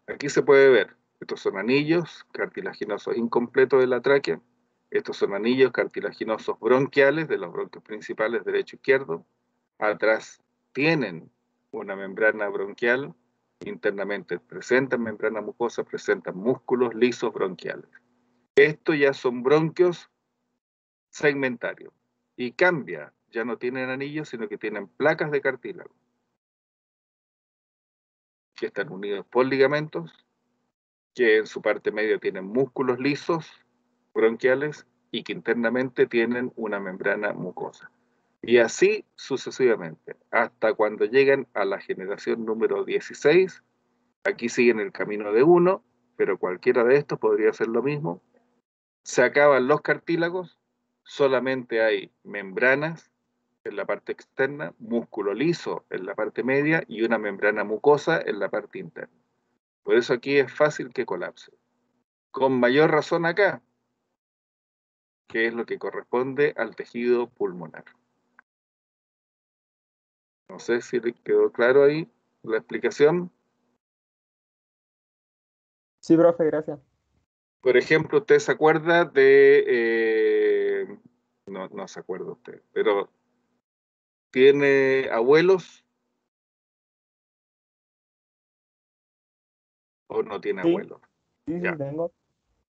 Aquí se puede ver, estos son anillos cartilaginosos incompletos de la tráquea, estos son anillos cartilaginosos bronquiales de los bronquios principales derecho e izquierdo, atrás tienen una membrana bronquial, internamente presentan membrana mucosa, presentan músculos lisos bronquiales. Estos ya son bronquios segmentarios y cambia, ya no tienen anillos, sino que tienen placas de cartílago que están unidos por ligamentos, que en su parte media tienen músculos lisos bronquiales y que internamente tienen una membrana mucosa. Y así sucesivamente, hasta cuando llegan a la generación número 16, aquí siguen el camino de uno, pero cualquiera de estos podría ser lo mismo. Se acaban los cartílagos, solamente hay membranas en la parte externa, músculo liso en la parte media y una membrana mucosa en la parte interna. Por eso aquí es fácil que colapse. Con mayor razón acá, que es lo que corresponde al tejido pulmonar. No sé si le quedó claro ahí la explicación. Sí, profe, gracias. Por ejemplo, ¿usted se acuerda de... no se acuerda usted, pero ¿tiene abuelos o no tiene Sí, abuelos? sí, Ya. tengo.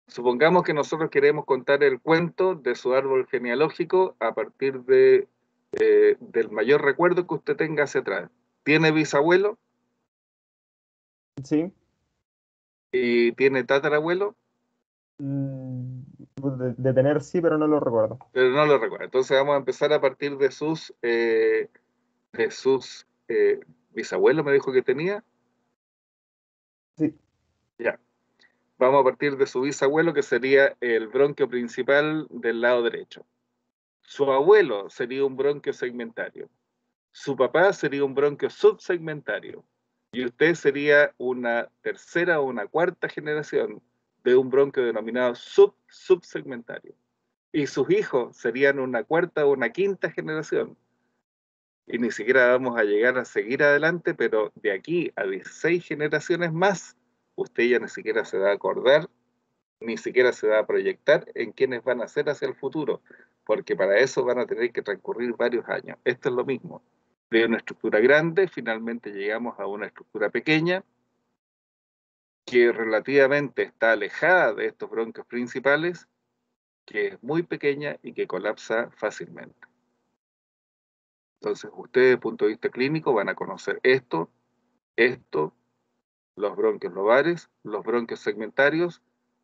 Supongamos que nosotros queremos contar el cuento de su árbol genealógico a partir de, del mayor recuerdo que usted tenga hacia atrás. ¿Tiene bisabuelo Sí. y tiene tatarabuelo? Mm, de tener sí, pero no lo recuerdo. Pero no lo recuerda. Entonces vamos a empezar a partir de sus bisabuelos, me dijo que tenía. Sí, Ya. Vamos a partir de su bisabuelo, que sería el bronquio principal del lado derecho. Su abuelo sería un bronquio segmentario. Su papá sería un bronquio subsegmentario. Y usted sería una tercera o una cuarta generación de un bronquio denominado subsegmentario. Y sus hijos serían una cuarta o una quinta generación. Y ni siquiera vamos a llegar a seguir adelante, pero de aquí a 16 generaciones más, usted ya ni siquiera se va a acordar, ni siquiera se va a proyectar en quiénes van a ser hacia el futuro, porque para eso van a tener que transcurrir varios años. Esto es lo mismo. De una estructura grande, finalmente llegamos a una estructura pequeña, que relativamente está alejada de estos bronquios principales, que es muy pequeña y que colapsa fácilmente. Entonces, ustedes, desde el punto de vista clínico, van a conocer esto, los bronquios lobares, los bronquios segmentarios,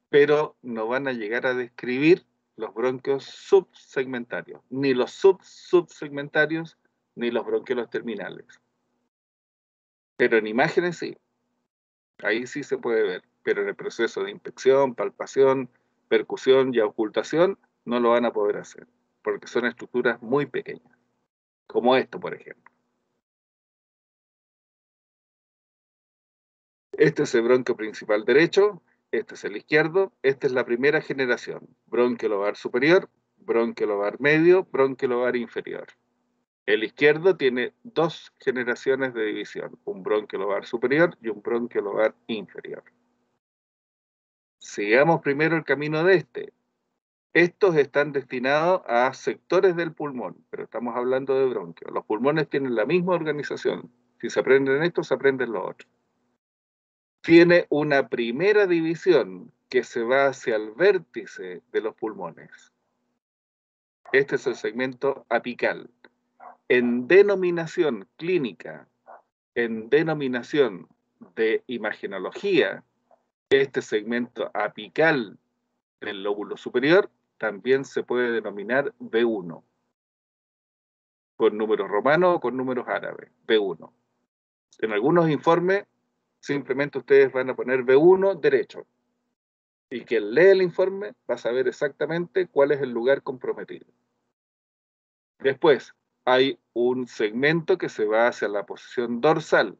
pero no van a llegar a describir los bronquios subsegmentarios, ni los subsegmentarios, ni los bronquiolos terminales. Pero en imágenes sí, ahí sí se puede ver, pero en el proceso de inspección, palpación, percusión y ocultación no lo van a poder hacer, porque son estructuras muy pequeñas, como esto, por ejemplo. Este es el bronquio principal derecho, este es el izquierdo, esta es la primera generación, bronquio lobar superior, bronquio lobar medio, bronquio lobar inferior. El izquierdo tiene dos generaciones de división, un bronquio lobar superior y un bronquio lobar inferior. Sigamos primero el camino de este. Estos están destinados a sectores del pulmón, pero estamos hablando de bronquio. Los pulmones tienen la misma organización. Si se aprenden estos, se aprenden los otros. Tiene una primera división que se va hacia el vértice de los pulmones. Este es el segmento apical. En denominación clínica, en denominación de imagenología, este segmento apical del lóbulo superior también se puede denominar B1, con números romanos o con números árabes, B1. En algunos informes, simplemente ustedes van a poner B1 derecho, y quien lee el informe va a saber exactamente cuál es el lugar comprometido. Después, hay un segmento que se va hacia la posición dorsal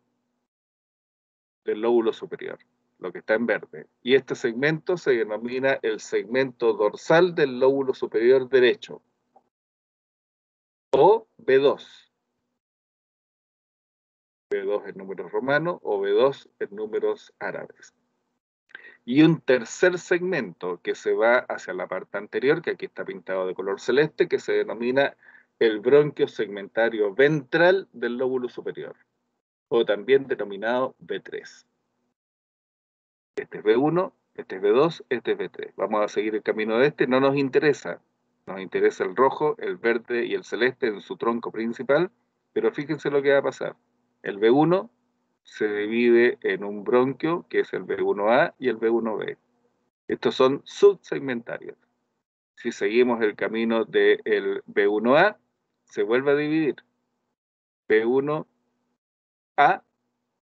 del lóbulo superior, lo que está en verde. Y este segmento se denomina el segmento dorsal del lóbulo superior derecho, o B2. B2 en números romanos o B2 en números árabes. Y un tercer segmento que se va hacia la parte anterior, que aquí está pintado de color celeste, que se denomina el bronquio segmentario ventral del lóbulo superior, o también denominado B3. Este es B1, este es B2, este es B3. Vamos a seguir el camino de este, no nos interesa. Nos interesa el rojo, el verde y el celeste en su tronco principal, pero fíjense lo que va a pasar. El B1 se divide en un bronquio, que es el B1A y el B1B. Estos son subsegmentarios. Si seguimos el camino del B1A, se vuelve a dividir. B1A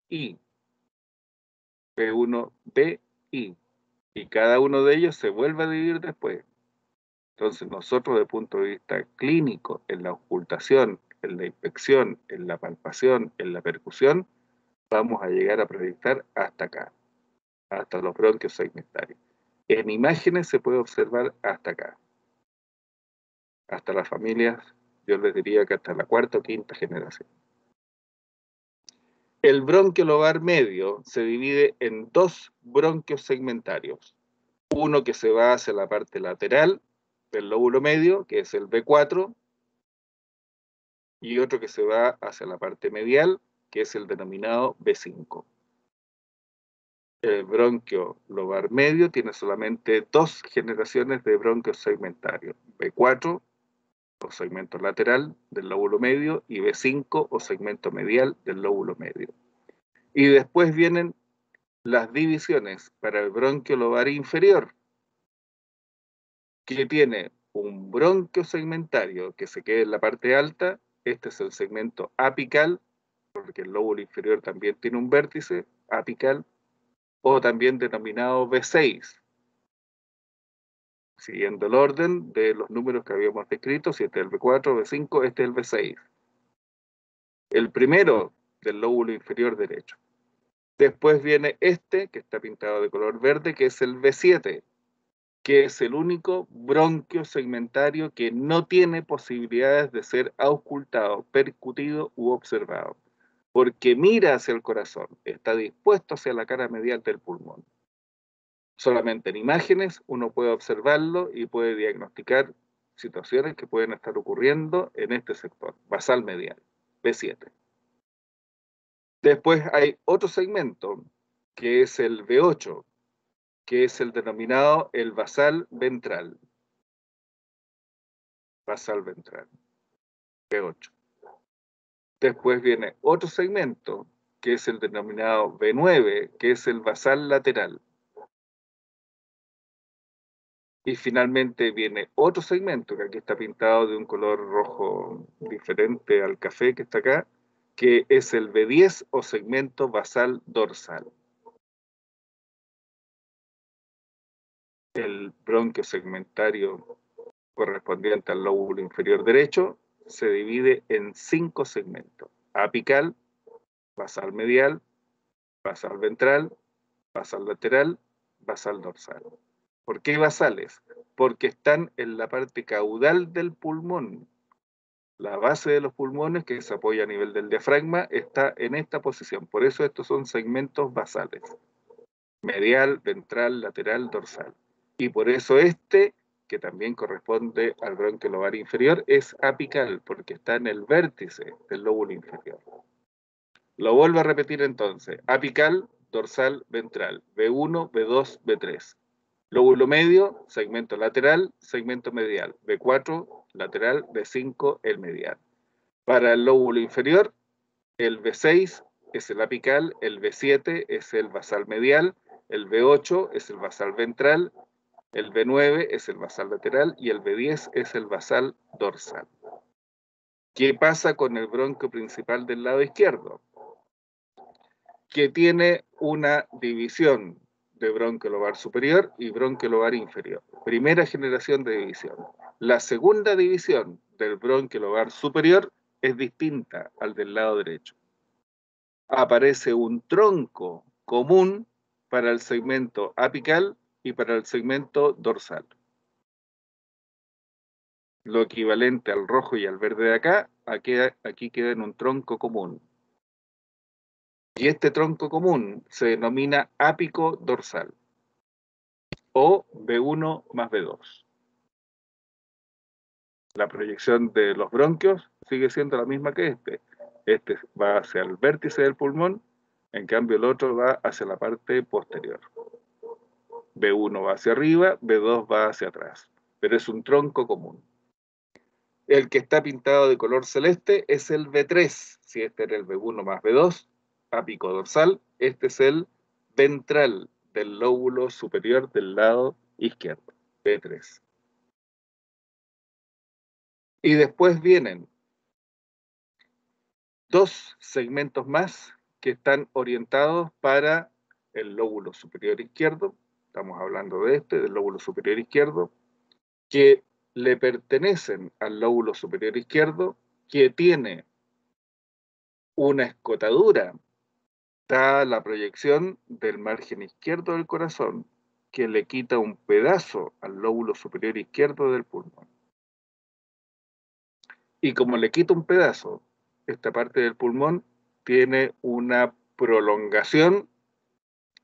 y B1B y cada uno de ellos se vuelve a dividir después. Entonces nosotros desde el punto de vista clínico, en la ocultación, en la inspección, en la palpación, en la percusión, vamos a llegar a proyectar hasta acá, hasta los bronquios segmentarios. En imágenes se puede observar hasta acá, hasta las familias, yo les diría que hasta la cuarta o quinta generación. El bronquio lobar medio se divide en dos bronquios segmentarios. Uno que se va hacia la parte lateral del lóbulo medio, que es el B4, y otro que se va hacia la parte medial, que es el denominado B5. El bronquio lobar medio tiene solamente dos generaciones de bronquios segmentarios, B4 o segmento lateral del lóbulo medio y B5 o segmento medial del lóbulo medio. Y después vienen las divisiones para el bronquio lobar inferior, que tiene un bronquio segmentario que se queda en la parte alta. Este es el segmento apical, porque el lóbulo inferior también tiene un vértice apical, o también denominado B6, siguiendo el orden de los números que habíamos descrito. Si este es el B4, B5, este es el B6. El primero del lóbulo inferior derecho. Después viene este, que está pintado de color verde, que es el B7, que es el único bronquio segmentario que no tiene posibilidades de ser auscultado, percutido u observado, porque mira hacia el corazón, está dispuesto hacia la cara medial del pulmón. Solamente en imágenes uno puede observarlo y puede diagnosticar situaciones que pueden estar ocurriendo en este sector, basal medial, B7. Después hay otro segmento, que es el B8, que es el denominado el basal ventral. Basal ventral, B8. Después viene otro segmento, que es el denominado B9, que es el basal lateral. Y finalmente viene otro segmento, que aquí está pintado de un color rojo diferente al café que está acá, que es el B10 o segmento basal dorsal. El bronquio segmentario correspondiente al lóbulo inferior derecho se divide en 5 segmentos: apical, basal medial, basal ventral, basal lateral, basal dorsal. ¿Por qué basales? Porque están en la parte caudal del pulmón. La base de los pulmones, que se apoya a nivel del diafragma, está en esta posición. Por eso estos son segmentos basales: medial, ventral, lateral, dorsal. Y por eso este, que también corresponde al bronquio lobar inferior, es apical, porque está en el vértice del lóbulo inferior. Lo vuelvo a repetir entonces: apical, dorsal, ventral, B1, B2, B3. Lóbulo medio, segmento lateral, segmento medial, B4, lateral, B5, el medial. Para el lóbulo inferior, el B6 es el apical, el B7 es el basal medial, el B8 es el basal ventral, el B9 es el basal lateral y el B10 es el basal dorsal. ¿Qué pasa con el bronquio principal del lado izquierdo? Que tiene una división de bronquio lobar superior y bronquio lobar inferior. Primera generación de división. La segunda división del bronquio lobar superior es distinta al del lado derecho. Aparece un tronco común para el segmento apical y para el segmento dorsal. Lo equivalente al rojo y al verde de acá, aquí queda en un tronco común. Y este tronco común se denomina ápico dorsal, o B1 más B2. La proyección de los bronquios sigue siendo la misma que este. Este va hacia el vértice del pulmón, en cambio el otro va hacia la parte posterior. B1 va hacia arriba, B2 va hacia atrás, pero es un tronco común. El que está pintado de color celeste es el B3, si este era el B1 más B2, ápico dorsal, este es el ventral del lóbulo superior del lado izquierdo, B3. Y después vienen 2 segmentos más que están orientados para el lóbulo superior izquierdo. Estamos hablando de del lóbulo superior izquierdo, que le pertenecen al lóbulo superior izquierdo, que tiene una escotadura, da la proyección del margen izquierdo del corazón, que le quita un pedazo al lóbulo superior izquierdo del pulmón. Y como le quita un pedazo, esta parte del pulmón tiene una prolongación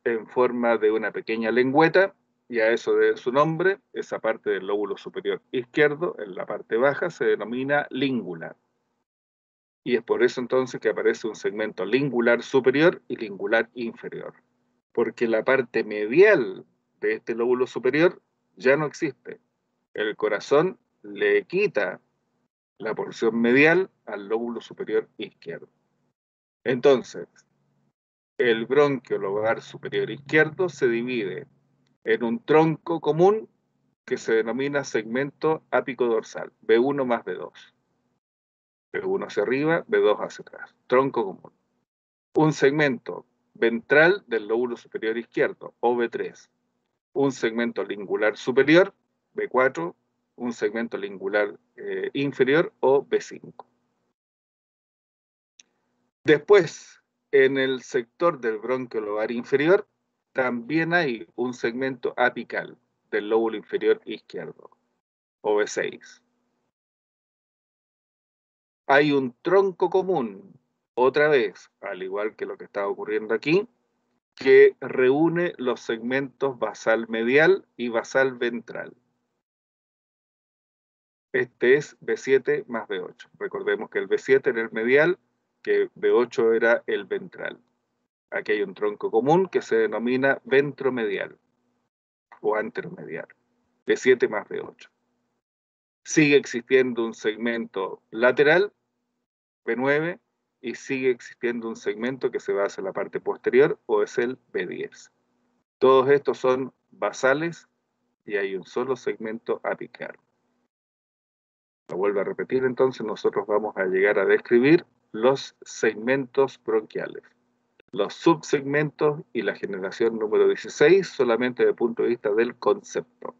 en forma de una pequeña lengüeta, y a eso debe su nombre. Esa parte del lóbulo superior izquierdo, en la parte baja, se denomina língula. Y es por eso entonces que aparece un segmento lingular superior y lingular inferior, porque la parte medial de este lóbulo superior ya no existe. El corazón le quita la porción medial al lóbulo superior izquierdo. Entonces, el bronquio lobar superior izquierdo se divide en un tronco común que se denomina segmento ápico dorsal, B1 más B2. B1 hacia arriba, B2 hacia atrás. Tronco común. Un segmento ventral del lóbulo superior izquierdo, o B3. Un segmento lingular superior, B4. Un segmento lingular inferior, o B5. Después, en el sector del bronquio lobar inferior, también hay un segmento apical del lóbulo inferior izquierdo, o B6. Hay un tronco común, otra vez, al igual que lo que está ocurriendo aquí, que reúne los segmentos basal medial y basal ventral. Este es B7 más B8. Recordemos que el B7 era el medial, que B8 era el ventral. Aquí hay un tronco común que se denomina ventromedial o anteromedial, B7 más B8. Sigue existiendo un segmento lateral, B9, y sigue existiendo un segmento que se va hacia la parte posterior, o es el B10. Todos estos son basales y hay un solo segmento apical. Lo vuelvo a repetir, entonces nosotros vamos a llegar a describir los segmentos bronquiales. Los subsegmentos y la generación número 16 solamente desde el punto de vista del concepto,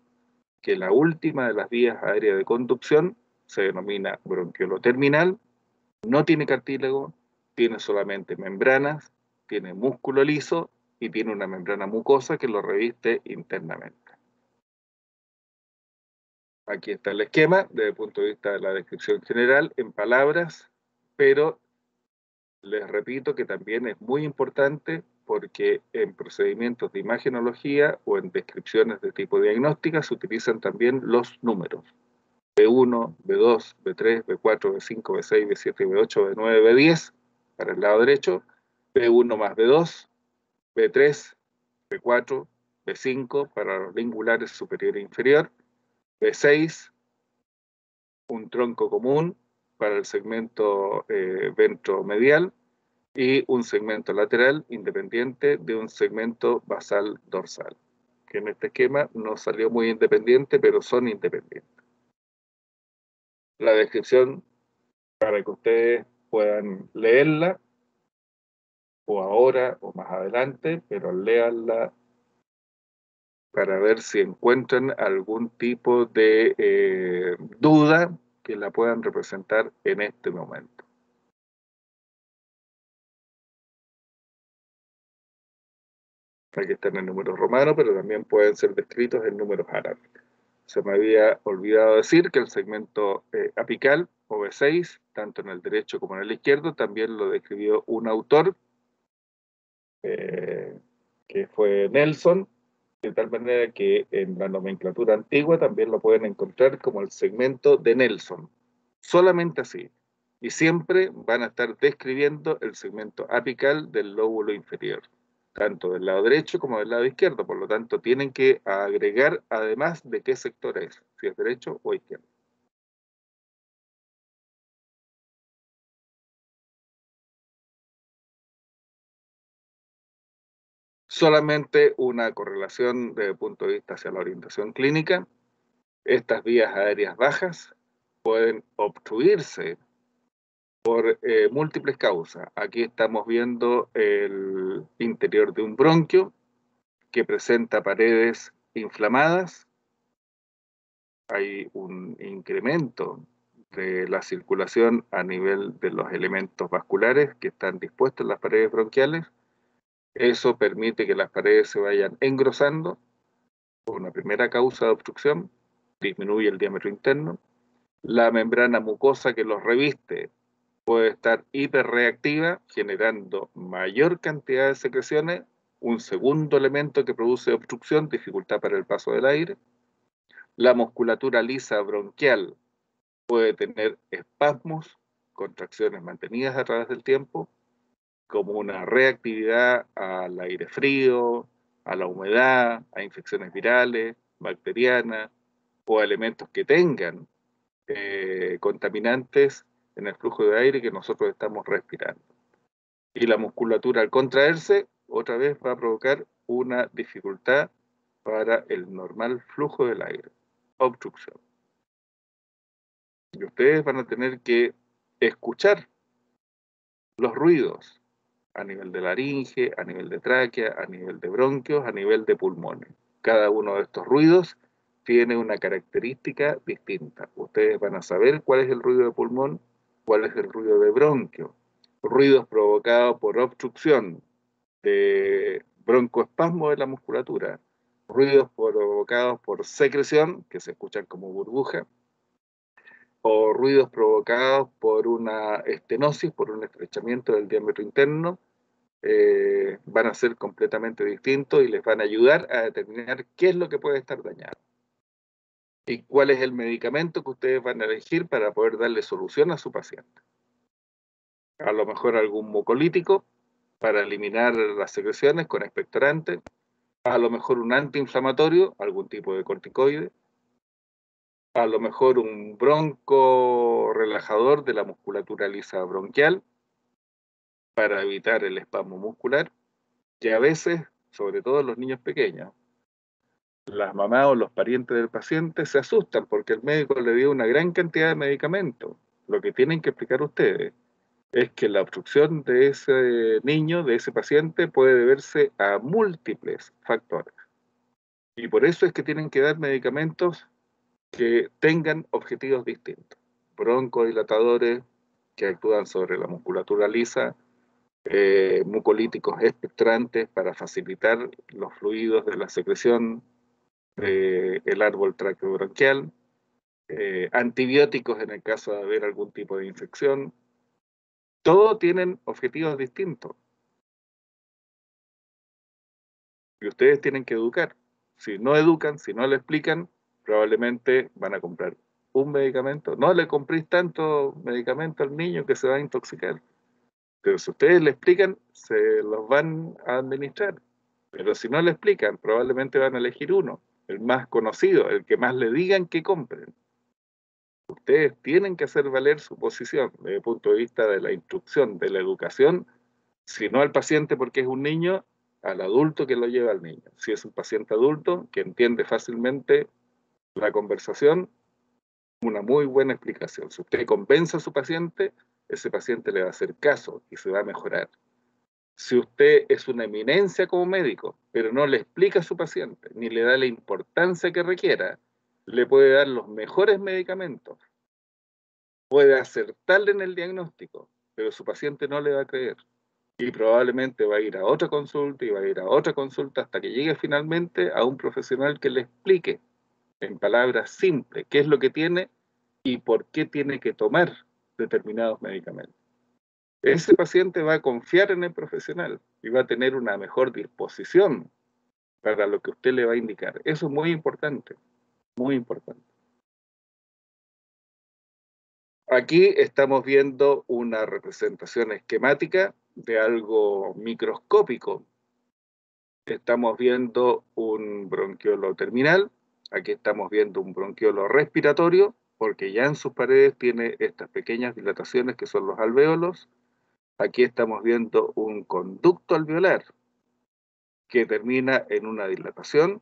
que la última de las vías aéreas de conducción se denomina bronquiolo terminal, no tiene cartílago, tiene solamente membranas, tiene músculo liso y tiene una membrana mucosa que lo reviste internamente. Aquí está el esquema desde el punto de vista de la descripción general en palabras, pero les repito que también es muy importante porque en procedimientos de imagenología o en descripciones de tipo diagnóstica se utilizan también los números. B1, B2, B3, B4, B5, B6, B7, B8, B9, B10 para el lado derecho, B1 más B2, B3, B4, B5 para los lingulares superior e inferior, B6, un tronco común para el segmento ventromedial y un segmento lateral independiente de un segmento basal dorsal, que en este esquema no salió muy independiente, pero son independientes. La descripción para que ustedes puedan leerla, o ahora o más adelante, pero léanla para ver si encuentran algún tipo de duda que la puedan representar en este momento. Aquí están en números romanos, pero también pueden ser descritos en números árabes. Se me había olvidado decir que el segmento apical, o B6, tanto en el derecho como en el izquierdo, también lo describió un autor, que fue Nelson, de tal manera que en la nomenclatura antigua también lo pueden encontrar como el segmento de Nelson. Solamente así. Y siempre van a estar describiendo el segmento apical del lóbulo inferior, tanto del lado derecho como del lado izquierdo. Por lo tanto, tienen que agregar además de qué sector es, si es derecho o izquierdo. Solamente una correlación desde el punto de vista hacia la orientación clínica. Estas vías aéreas bajas pueden obstruirse por múltiples causas. Aquí estamos viendo el interior de un bronquio que presenta paredes inflamadas. Hay un incremento de la circulación a nivel de los elementos vasculares que están dispuestos en las paredes bronquiales. Eso permite que las paredes se vayan engrosando por una primera causa de obstrucción, disminuye el diámetro interno. La membrana mucosa que los reviste puede estar hiperreactiva, generando mayor cantidad de secreciones, un segundo elemento que produce obstrucción, dificultad para el paso del aire. La musculatura lisa bronquial puede tener espasmos, contracciones mantenidas a través del tiempo, como una reactividad al aire frío, a la humedad, a infecciones virales, bacterianas o a elementos que tengan contaminantes en el flujo de aire que nosotros estamos respirando. Y la musculatura al contraerse, otra vez va a provocar una dificultad para el normal flujo del aire, obstrucción. Y ustedes van a tener que escuchar los ruidos a nivel de laringe, a nivel de tráquea, a nivel de bronquios, a nivel de pulmones. Cada uno de estos ruidos tiene una característica distinta. Ustedes van a saber cuál es el ruido de pulmón, cuál es el ruido de bronquio. Ruidos provocados por obstrucción de broncoespasmo de la musculatura, ruidos provocados por secreción, que se escuchan como burbuja, o ruidos provocados por una estenosis, por un estrechamiento del diámetro interno, van a ser completamente distintos y les van a ayudar a determinar qué es lo que puede estar dañado y cuál es el medicamento que ustedes van a elegir para poder darle solución a su paciente. A lo mejor algún mucolítico para eliminar las secreciones con expectorante, a lo mejor un antiinflamatorio, algún tipo de corticoide, a lo mejor un bronco relajador de la musculatura lisa bronquial para evitar el espasmo muscular, y a veces, sobre todo en los niños pequeños, las mamás o los parientes del paciente se asustan porque el médico le dio una gran cantidad de medicamentos. Lo que tienen que explicar ustedes es que la obstrucción de ese niño, de ese paciente, puede deberse a múltiples factores. Y por eso es que tienen que dar medicamentos que tengan objetivos distintos. Broncodilatadores que actúan sobre la musculatura lisa, mucolíticos expectorantes para facilitar los fluidos de la secreción del árbol traqueobronquial, antibióticos en el caso de haber algún tipo de infección. Todos tienen objetivos distintos y ustedes tienen que educar. Si no educan, si no le explican, probablemente van a comprar un medicamento. No le compréis tanto medicamento al niño que se va a intoxicar. Pero si ustedes le explican, se los van a administrar. Pero si no le explican, probablemente van a elegir uno, el más conocido, el que más le digan que compren. Ustedes tienen que hacer valer su posición desde el punto de vista de la instrucción, de la educación, si no al paciente porque es un niño, al adulto que lo lleva al niño. Si es un paciente adulto que entiende fácilmente la conversación, una muy buena explicación. Si usted convence a su paciente, ese paciente le va a hacer caso y se va a mejorar. Si usted es una eminencia como médico, pero no le explica a su paciente, ni le da la importancia que requiera, le puede dar los mejores medicamentos, puede acertarle en el diagnóstico, pero su paciente no le va a creer. Y probablemente va a ir a otra consulta y va a ir a otra consulta hasta que llegue finalmente a un profesional que le explique en palabras simples qué es lo que tiene y por qué tiene que tomar determinados medicamentos. Ese paciente va a confiar en el profesional y va a tener una mejor disposición para lo que usted le va a indicar. Eso es muy importante, muy importante. Aquí estamos viendo una representación esquemática de algo microscópico. Estamos viendo un bronquiolo terminal, aquí estamos viendo un bronquiolo respiratorio, porque ya en sus paredes tiene estas pequeñas dilataciones que son los alvéolos. Aquí estamos viendo un conducto alveolar que termina en una dilatación,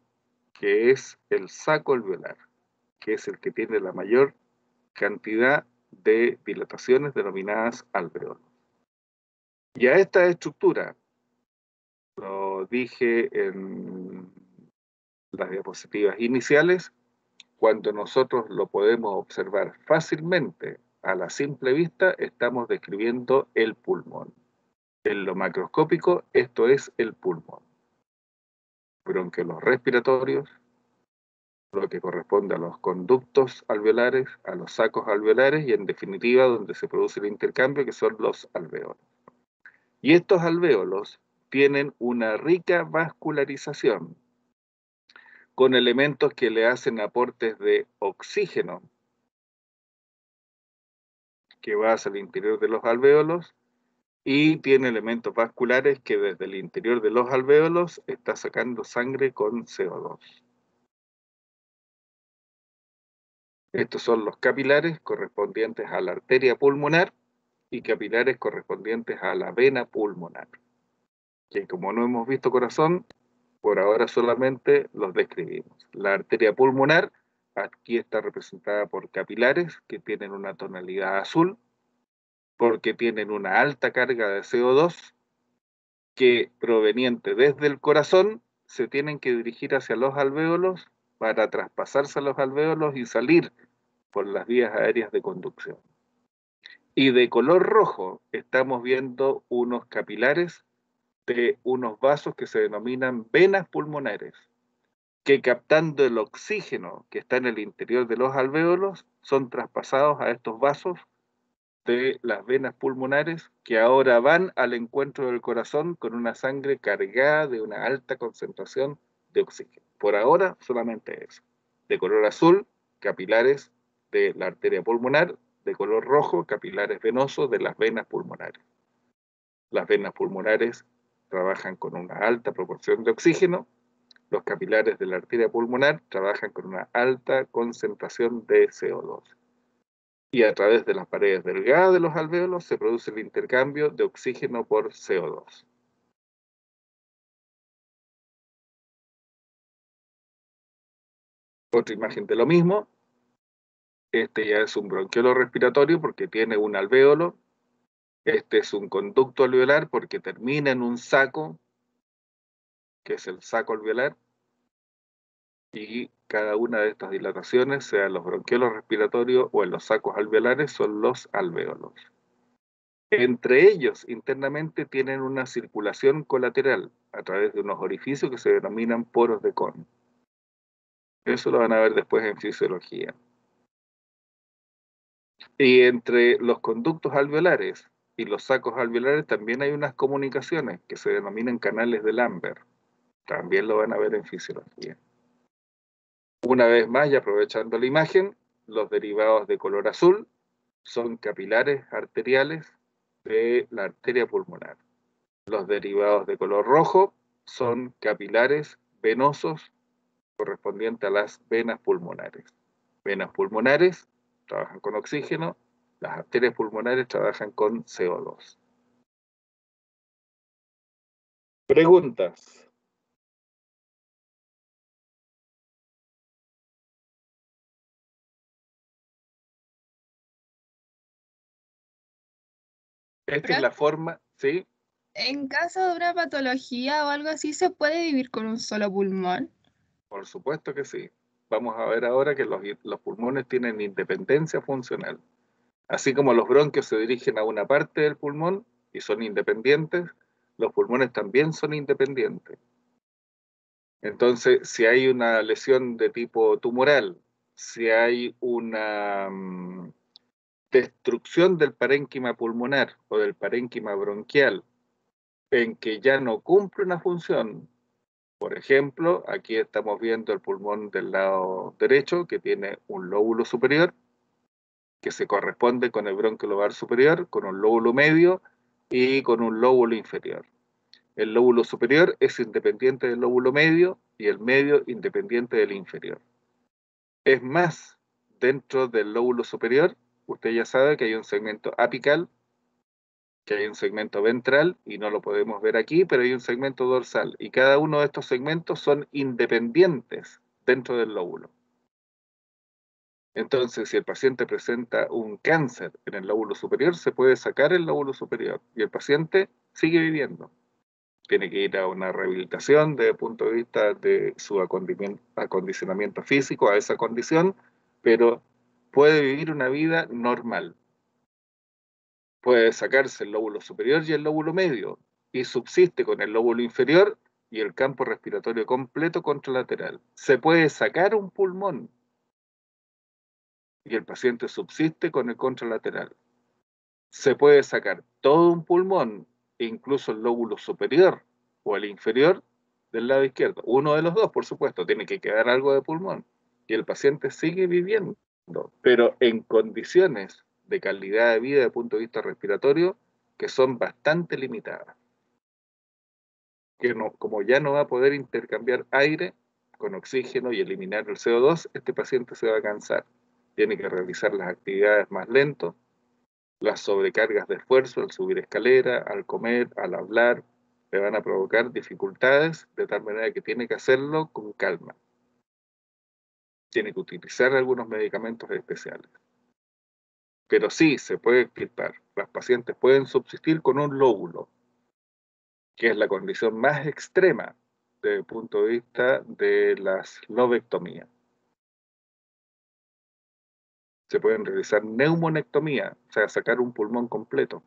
que es el saco alveolar, que es el que tiene la mayor cantidad de dilataciones denominadas alvéolos. Y a esta estructura, lo dije en las diapositivas iniciales, cuando nosotros lo podemos observar fácilmente a la simple vista, estamos describiendo el pulmón. En lo macroscópico, esto es el pulmón. Bronquiolos respiratorios, lo que corresponde a los conductos alveolares, a los sacos alveolares y en definitiva donde se produce el intercambio, que son los alvéolos. Y estos alvéolos tienen una rica vascularización con elementos que le hacen aportes de oxígeno que va hacia el interior de los alvéolos y tiene elementos vasculares que desde el interior de los alvéolos está sacando sangre con CO2. Estos son los capilares correspondientes a la arteria pulmonar y capilares correspondientes a la vena pulmonar, que como no hemos visto corazón, por ahora solamente los describimos. La arteria pulmonar aquí está representada por capilares que tienen una tonalidad azul, porque tienen una alta carga de CO2 que proveniente desde el corazón se tienen que dirigir hacia los alvéolos para traspasarse a los alvéolos y salir por las vías aéreas de conducción. Y de color rojo estamos viendo unos capilares de unos vasos que se denominan venas pulmonares, que captando el oxígeno que está en el interior de los alvéolos, son traspasados a estos vasos de las venas pulmonares que ahora van al encuentro del corazón con una sangre cargada de una alta concentración de oxígeno. Por ahora solamente eso. De color azul, capilares de la arteria pulmonar; de color rojo, capilares venosos de las venas pulmonares. Las venas pulmonares trabajan con una alta proporción de oxígeno. Los capilares de la arteria pulmonar trabajan con una alta concentración de CO2. Y a través de las paredes delgadas de los alvéolos se produce el intercambio de oxígeno por CO2. Otra imagen de lo mismo. Este ya es un bronquiolo respiratorio porque tiene un alvéolo Este es un conducto alveolar porque termina en un saco, que es el saco alveolar, y cada una de estas dilataciones, sea en los bronquiolos respiratorios o en los sacos alveolares, son los alvéolos. Entre ellos, internamente, tienen una circulación colateral a través de unos orificios que se denominan poros de Kohn. Eso lo van a ver después en fisiología. Y entre los conductos alveolares y los sacos alveolares también hay unas comunicaciones que se denominan canales de Lambert. También lo van a ver en fisiología. Una vez más, y aprovechando la imagen, los derivados de color azul son capilares arteriales de la arteria pulmonar. Los derivados de color rojo son capilares venosos correspondientes a las venas pulmonares. Venas pulmonares trabajan con oxígeno, las arterias pulmonares trabajan con CO2. Preguntas. Esta es la forma, ¿sí? En caso de una patología o algo así, ¿se puede vivir con un solo pulmón? Por supuesto que sí. Vamos a ver ahora que los pulmones tienen independencia funcional. Así como los bronquios se dirigen a una parte del pulmón y son independientes, los pulmones también son independientes. Entonces, si hay una lesión de tipo tumoral, si hay una destrucción del parénquima pulmonar o del parénquima bronquial en que ya no cumple una función, por ejemplo, aquí estamos viendo el pulmón del lado derecho que tiene un lóbulo superior que se corresponde con el bronquio lobar superior, con un lóbulo medio y con un lóbulo inferior. El lóbulo superior es independiente del lóbulo medio y el medio independiente del inferior. Es más, dentro del lóbulo superior, usted ya sabe que hay un segmento apical, que hay un segmento ventral, y no lo podemos ver aquí, pero hay un segmento dorsal, y cada uno de estos segmentos son independientes dentro del lóbulo. Entonces, si el paciente presenta un cáncer en el lóbulo superior, se puede sacar el lóbulo superior y el paciente sigue viviendo. Tiene que ir a una rehabilitación desde el punto de vista de su acondicionamiento físico a esa condición, pero puede vivir una vida normal. Puede sacarse el lóbulo superior y el lóbulo medio y subsiste con el lóbulo inferior y el campo respiratorio completo contralateral. Se puede sacar un pulmón y el paciente subsiste con el contralateral. Se puede sacar todo un pulmón, incluso el lóbulo superior o el inferior del lado izquierdo. Uno de los dos, por supuesto, tiene que quedar algo de pulmón. Y el paciente sigue viviendo, pero en condiciones de calidad de vida desde el punto de vista respiratorio que son bastante limitadas. Que no, como ya no va a poder intercambiar aire con oxígeno y eliminar el CO2, este paciente se va a cansar. Tiene que realizar las actividades más lento, las sobrecargas de esfuerzo al subir escalera, al comer, al hablar, le van a provocar dificultades de tal manera que tiene que hacerlo con calma. Tiene que utilizar algunos medicamentos especiales. Pero sí, se puede extirpar. Las pacientes pueden subsistir con un lóbulo, que es la condición más extrema desde el punto de vista de las lobectomías. Se pueden realizar neumonectomía, o sea, sacar un pulmón completo.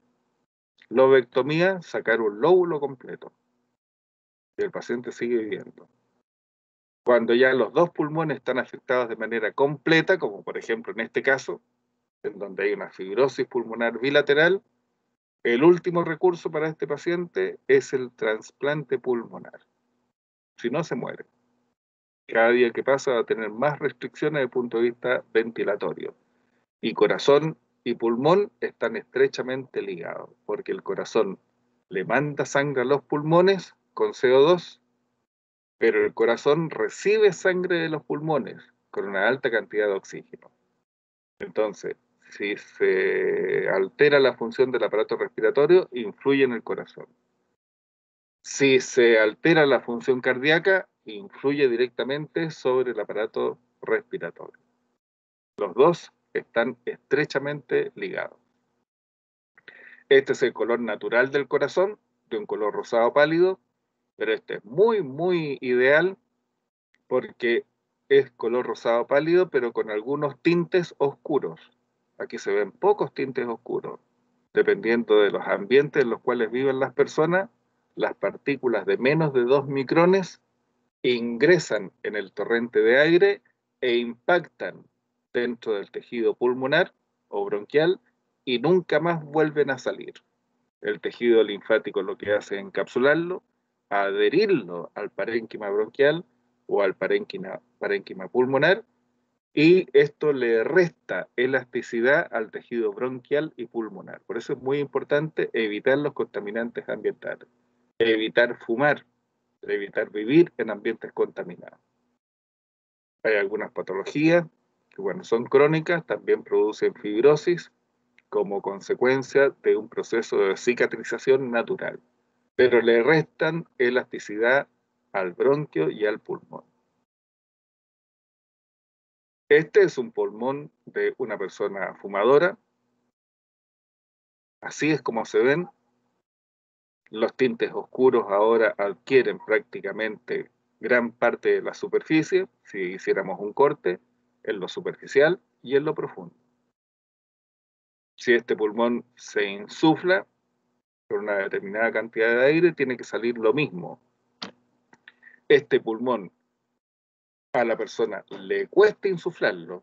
Lobectomía, sacar un lóbulo completo. Y el paciente sigue viviendo. Cuando ya los dos pulmones están afectados de manera completa, como por ejemplo en este caso, en donde hay una fibrosis pulmonar bilateral, el último recurso para este paciente es el trasplante pulmonar. Si no, se muere. Cada día que pasa va a tener más restricciones desde el punto de vista ventilatorio. Y corazón y pulmón están estrechamente ligados, porque el corazón le manda sangre a los pulmones con CO2, pero el corazón recibe sangre de los pulmones con una alta cantidad de oxígeno. Entonces, si se altera la función del aparato respiratorio, influye en el corazón. Si se altera la función cardíaca, influye directamente sobre el aparato respiratorio. Los dos están estrechamente ligados. Este es el color natural del corazón, de un color rosado pálido, pero este es muy, muy ideal porque es color rosado pálido, pero con algunos tintes oscuros. Aquí se ven pocos tintes oscuros. Dependiendo de los ambientes en los cuales viven las personas, las partículas de menos de 2 micrones ingresan en el torrente de aire e impactan dentro del tejido pulmonar o bronquial y nunca más vuelven a salir. El tejido linfático lo que hace es encapsularlo, adherirlo al parénquima bronquial o al parénquima pulmonar, y esto le resta elasticidad al tejido bronquial y pulmonar. Por eso es muy importante evitar los contaminantes ambientales, evitar fumar, evitar vivir en ambientes contaminados. Hay algunas patologías que, bueno, son crónicas, también producen fibrosis como consecuencia de un proceso de cicatrización natural, pero le restan elasticidad al bronquio y al pulmón. Este es un pulmón de una persona fumadora. Así es como se ven. Los tintes oscuros ahora adquieren prácticamente gran parte de la superficie, si hiciéramos un corte, en lo superficial y en lo profundo. Si este pulmón se insufla por una determinada cantidad de aire, tiene que salir lo mismo. Este pulmón a la persona le cuesta insuflarlo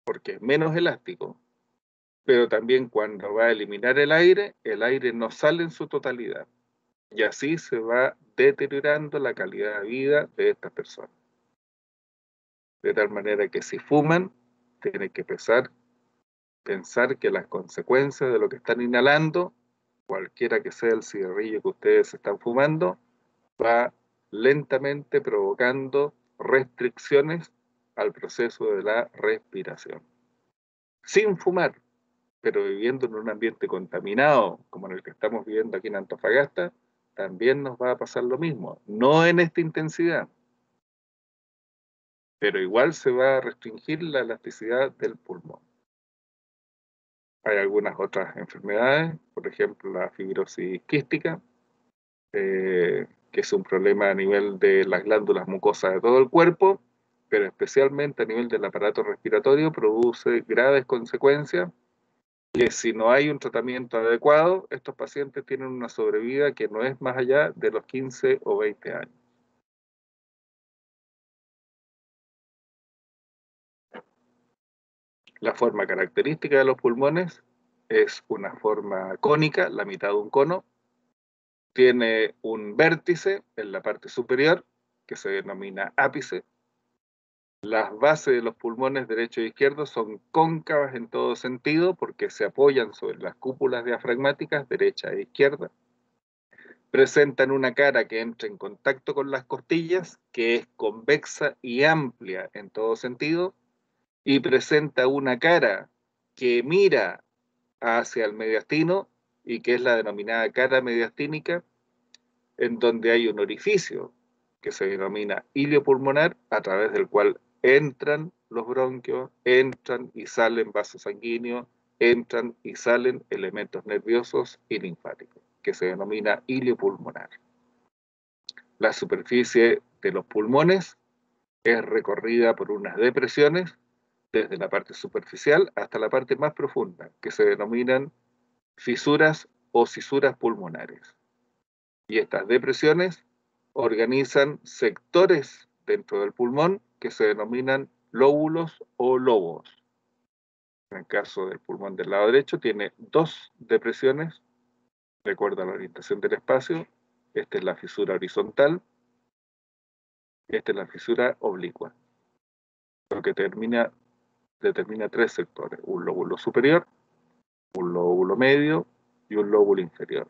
porque es menos elástico, pero también cuando va a eliminar el aire no sale en su totalidad. Y así se va deteriorando la calidad de vida de estas personas. De tal manera que si fuman, tienen que pensar que las consecuencias de lo que están inhalando, cualquiera que sea el cigarrillo que ustedes están fumando, va lentamente provocando restricciones al proceso de la respiración. Sin fumar, pero viviendo en un ambiente contaminado, como en el que estamos viviendo aquí en Antofagasta, también nos va a pasar lo mismo. No en esta intensidad, pero igual se va a restringir la elasticidad del pulmón. Hay algunas otras enfermedades, por ejemplo la fibrosis quística, que es un problema a nivel de las glándulas mucosas de todo el cuerpo, pero especialmente a nivel del aparato respiratorio, produce graves consecuencias que si no hay un tratamiento adecuado, estos pacientes tienen una sobrevida que no es más allá de los 15 o 20 años. La forma característica de los pulmones es una forma cónica, la mitad de un cono. Tiene un vértice en la parte superior, que se denomina ápice. Las bases de los pulmones derecho e izquierdo son cóncavas en todo sentido porque se apoyan sobre las cúpulas diafragmáticas derecha e izquierda. Presentan una cara que entra en contacto con las costillas, que es convexa y amplia en todo sentido, y presenta una cara que mira hacia el mediastino y que es la denominada cara mediastínica, en donde hay un orificio que se denomina hilio pulmonar, a través del cual entran los bronquios, entran y salen vasos sanguíneos, entran y salen elementos nerviosos y linfáticos, que se denomina hilio pulmonar. La superficie de los pulmones es recorrida por unas depresiones desde la parte superficial hasta la parte más profunda, que se denominan fisuras o cisuras pulmonares. Y estas depresiones organizan sectores dentro del pulmón que se denominan lóbulos o lobos. En el caso del pulmón del lado derecho tiene 2 depresiones, recuerda la orientación del espacio. Esta es la fisura horizontal, esta es la fisura oblicua, lo que determina 3 sectores: un lóbulo superior, un lóbulo medio y un lóbulo inferior.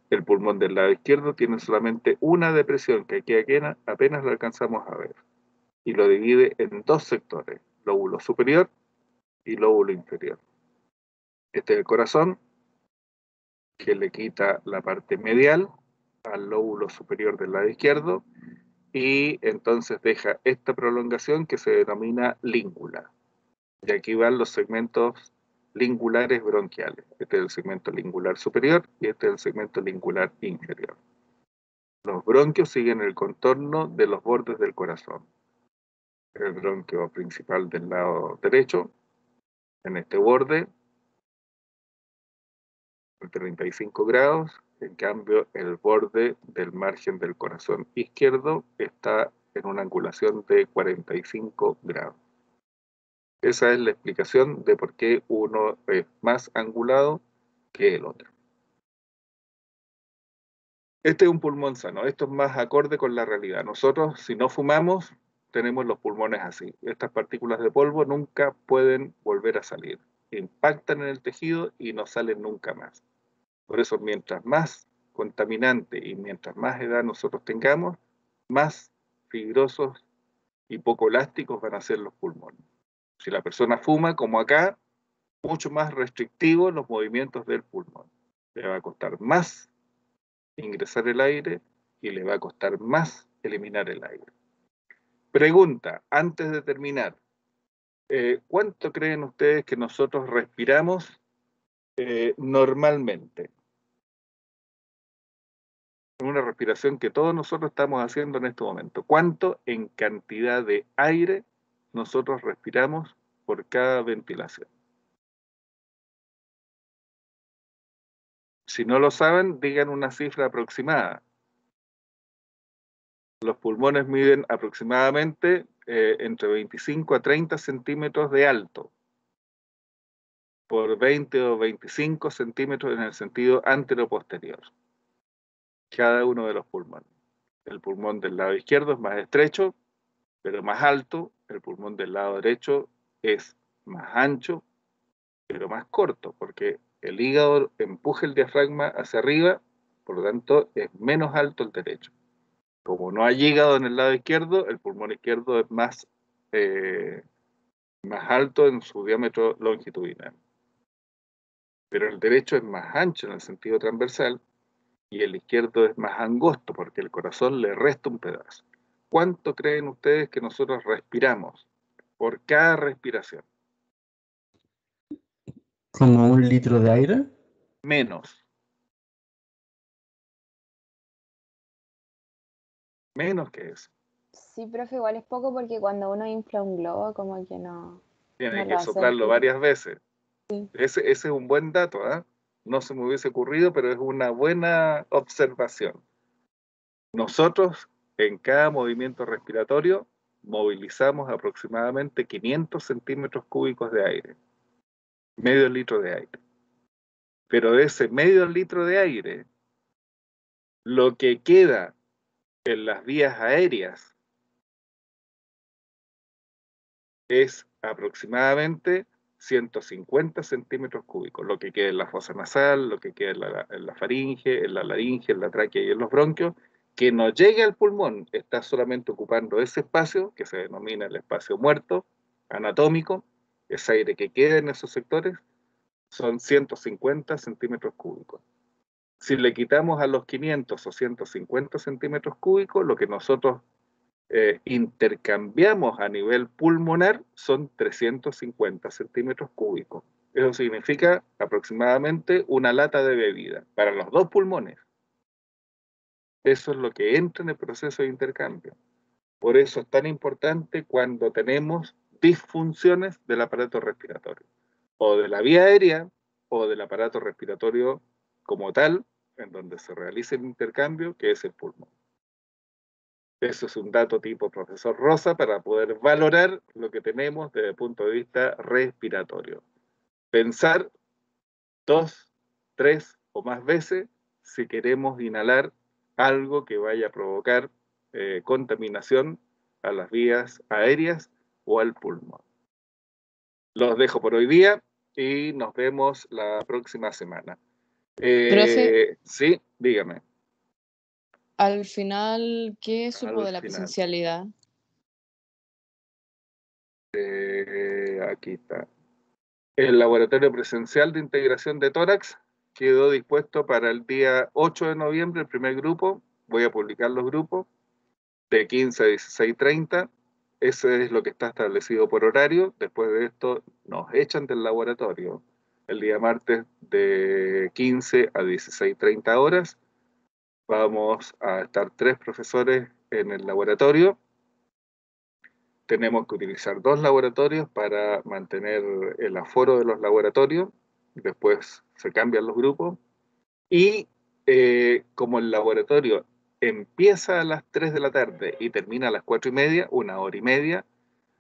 El pulmón del lado izquierdo tiene solamente una depresión que aquí apenas lo alcanzamos a ver, y lo divide en 2 sectores: lóbulo superior y lóbulo inferior. Este es el corazón, que le quita la parte medial al lóbulo superior del lado izquierdo, y entonces deja esta prolongación que se denomina língula. Y aquí van los segmentos lingulares bronquiales. Este es el segmento lingular superior y este es el segmento lingular inferior. Los bronquios siguen el contorno de los bordes del corazón. El bronquio principal del lado derecho, en este borde, de 35 grados. En cambio, el borde del margen del corazón izquierdo está en una angulación de 45 grados. Esa es la explicación de por qué uno es más angulado que el otro. Este es un pulmón sano, esto es más acorde con la realidad. Nosotros, si no fumamos, tenemos los pulmones así. Estas partículas de polvo nunca pueden volver a salir. Impactan en el tejido y no salen nunca más. Por eso, mientras más contaminante y mientras más edad nosotros tengamos, más fibrosos y poco elásticos van a ser los pulmones. Si la persona fuma, como acá, mucho más restrictivos los movimientos del pulmón. Le va a costar más ingresar el aire y le va a costar más eliminar el aire. Pregunta, antes de terminar, ¿cuánto creen ustedes que nosotros respiramos normalmente? Una respiración que todos nosotros estamos haciendo en este momento. ¿Cuánto en cantidad de aire nosotros respiramos por cada ventilación? Si no lo saben, digan una cifra aproximada. Los pulmones miden aproximadamente entre 25 a 30 centímetros de alto, por 20 o 25 centímetros en el sentido antero-posterior. Cada uno de los pulmones. El pulmón del lado izquierdo es más estrecho, pero más alto. El pulmón del lado derecho es más ancho, pero más corto, porque el hígado empuja el diafragma hacia arriba, por lo tanto es menos alto el derecho. Como no hay hígado en el lado izquierdo, el pulmón izquierdo es más alto en su diámetro longitudinal. Pero el derecho es más ancho en el sentido transversal y el izquierdo es más angosto porque el corazón le resta un pedazo. ¿Cuánto creen ustedes que nosotros respiramos por cada respiración? ¿Como 1 litro de aire? Menos. Menos que eso. Sí, profe, igual es poco porque cuando uno infla un globo, como que no Tiene lo que hace soplarlo sentir. varias veces. Sí. Ese es un buen dato, ¿eh? No se me hubiese ocurrido, pero es una buena observación. Nosotros, en cada movimiento respiratorio, movilizamos aproximadamente 500 centímetros cúbicos de aire. Medio litro de aire. Pero de ese medio litro de aire, lo que queda en las vías aéreas es aproximadamente 150 centímetros cúbicos, lo que queda en la fosa nasal, lo que queda en la faringe, en la laringe, en la tráquea y en los bronquios, que no llegue al pulmón, está solamente ocupando ese espacio, que se denomina el espacio muerto, anatómico, ese aire que queda en esos sectores, son 150 centímetros cúbicos. Si le quitamos a los 500 o 150 centímetros cúbicos, lo que nosotros intercambiamos a nivel pulmonar son 350 centímetros cúbicos. Eso significa aproximadamente una lata de bebida para los dos pulmones. Eso es lo que entra en el proceso de intercambio. Por eso es tan importante cuando tenemos disfunciones del aparato respiratorio, o de la vía aérea, o del aparato respiratorio como tal, en donde se realiza el intercambio, que es el pulmón. Eso es un dato tipo profesor Rosa para poder valorar lo que tenemos desde el punto de vista respiratorio. Pensar 2, 3 o más veces si queremos inhalar algo que vaya a provocar contaminación a las vías aéreas o al pulmón. Los dejo por hoy día y nos vemos la próxima semana. Profe, Sí, dígame. al final, ¿qué supo Al de la final. presencialidad? Aquí está. El laboratorio presencial de integración de tórax quedó dispuesto para el día 8 de noviembre, el primer grupo. Voy a publicar los grupos de 15 a 16:30. Ese es lo que está establecido por horario. Después de esto nos echan del laboratorio El día martes de 15 a 16:30 horas vamos a estar 3 profesores en el laboratorio. Tenemos que utilizar 2 laboratorios para mantener el aforo de los laboratorios. Después se cambian los grupos. Y como el laboratorio empieza a las 3 de la tarde y termina a las 4:30, 1 hora y media,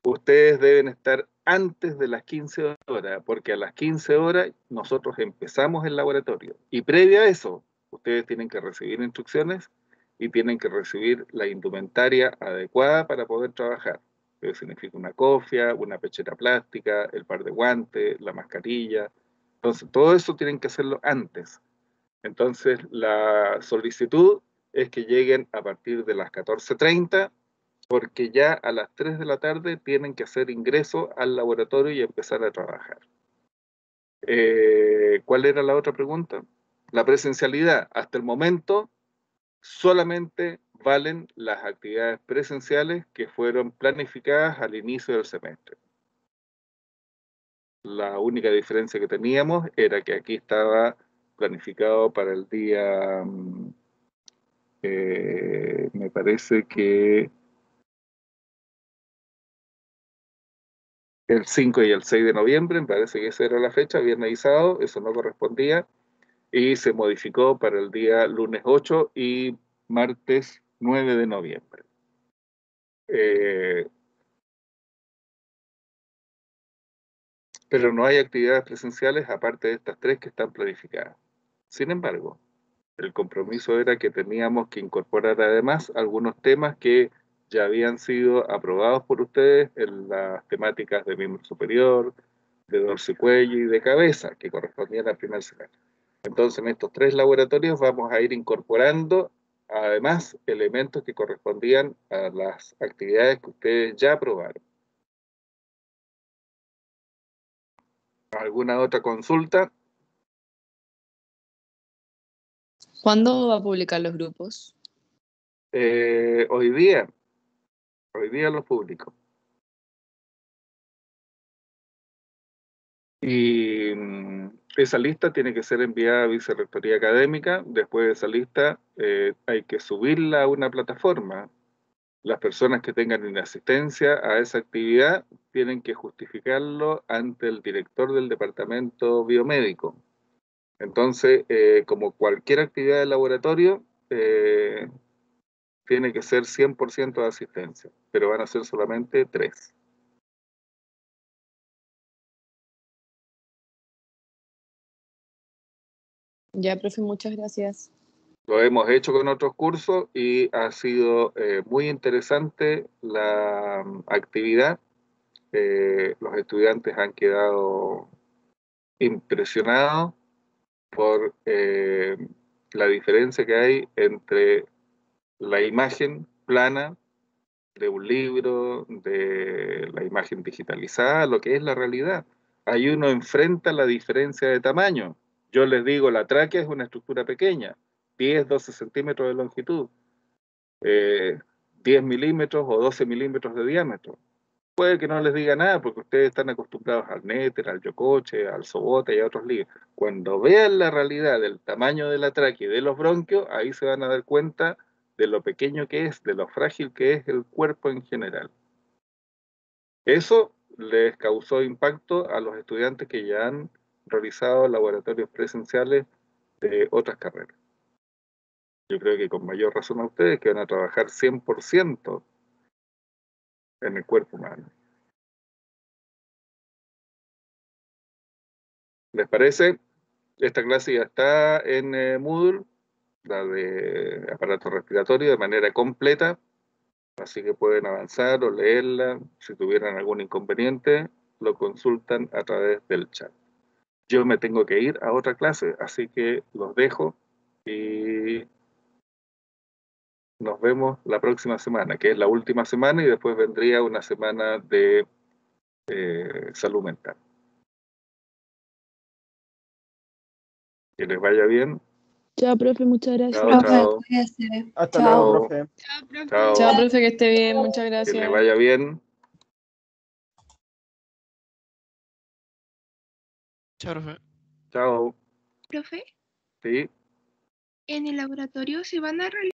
ustedes deben estar antes de las 15 horas, porque a las 15 horas nosotros empezamos el laboratorio. Y previo a eso, ustedes tienen que recibir instrucciones y tienen que recibir la indumentaria adecuada para poder trabajar. Eso significa una cofia, una pechera plástica, el par de guantes, la mascarilla. Entonces, todo eso tienen que hacerlo antes. Entonces, la solicitud es que lleguen a partir de las 14:30, porque ya a las 3 de la tarde tienen que hacer ingreso al laboratorio y empezar a trabajar. ¿Cuál era la otra pregunta? La presencialidad. Hasta el momento solamente valen las actividades presenciales que fueron planificadas al inicio del semestre. La única diferencia que teníamos era que aquí estaba planificado para el día, me parece que el 5 y el 6 de noviembre, me parece que esa era la fecha, viernes y sábado, eso no correspondía, y se modificó para el día lunes 8 y martes 9 de noviembre. Pero no hay actividades presenciales aparte de estas 3 que están planificadas. Sin embargo, el compromiso era que teníamos que incorporar además algunos temas que ya habían sido aprobados por ustedes en las temáticas de miembro superior, de dorso y cuello y de cabeza, que correspondían al primer semestre. Entonces, en estos 3 laboratorios vamos a ir incorporando además elementos que correspondían a las actividades que ustedes ya aprobaron. ¿Alguna otra consulta? ¿Cuándo va a publicar los grupos? Hoy día los publico. Y esa lista tiene que ser enviada a Vicerrectoría Académica. Después de esa lista hay que subirla a una plataforma. Las personas que tengan inasistencia a esa actividad tienen que justificarlo ante el director del departamento biomédico. Entonces, como cualquier actividad de laboratorio, tiene que ser 100% de asistencia, pero van a ser solamente 3. Ya, profe, muchas gracias. Lo hemos hecho con otros cursos y ha sido muy interesante la actividad. Los estudiantes han quedado impresionados por la diferencia que hay entre la imagen plana de un libro, de la imagen digitalizada, lo que es la realidad. Ahí uno enfrenta la diferencia de tamaño. Yo les digo, la tráquea es una estructura pequeña, 10, 12 centímetros de longitud, 10 milímetros o 12 milímetros de diámetro. Puede que no les diga nada porque ustedes están acostumbrados al néter, al yocoche, al sobote y a otros libros. Cuando vean la realidad del tamaño de la tráquea y de los bronquios, ahí se van a dar cuenta de lo pequeño que es, de lo frágil que es el cuerpo en general. Eso les causó impacto a los estudiantes que ya han realizado laboratorios presenciales de otras carreras. Yo creo que con mayor razón a ustedes que van a trabajar 100% en el cuerpo humano. ¿Les parece? Esta clase ya está en Moodle, la de aparato respiratorio, de manera completa, así que pueden avanzar o leerla. Si tuvieran algún inconveniente, lo consultan a través del chat. Yo me tengo que ir a otra clase, así que los dejo y nos vemos la próxima semana, que es la última semana, y después vendría una semana de salud mental. Que les vaya bien. Chao, profe, muchas gracias. Chao, chao. Hasta Chao. luego, profe. Chao, profe. Chao. Chao, profe, que esté bien, muchas Que gracias. les vaya bien. Chao, profe. Chao. Profe, Sí. en el laboratorio se van a realizar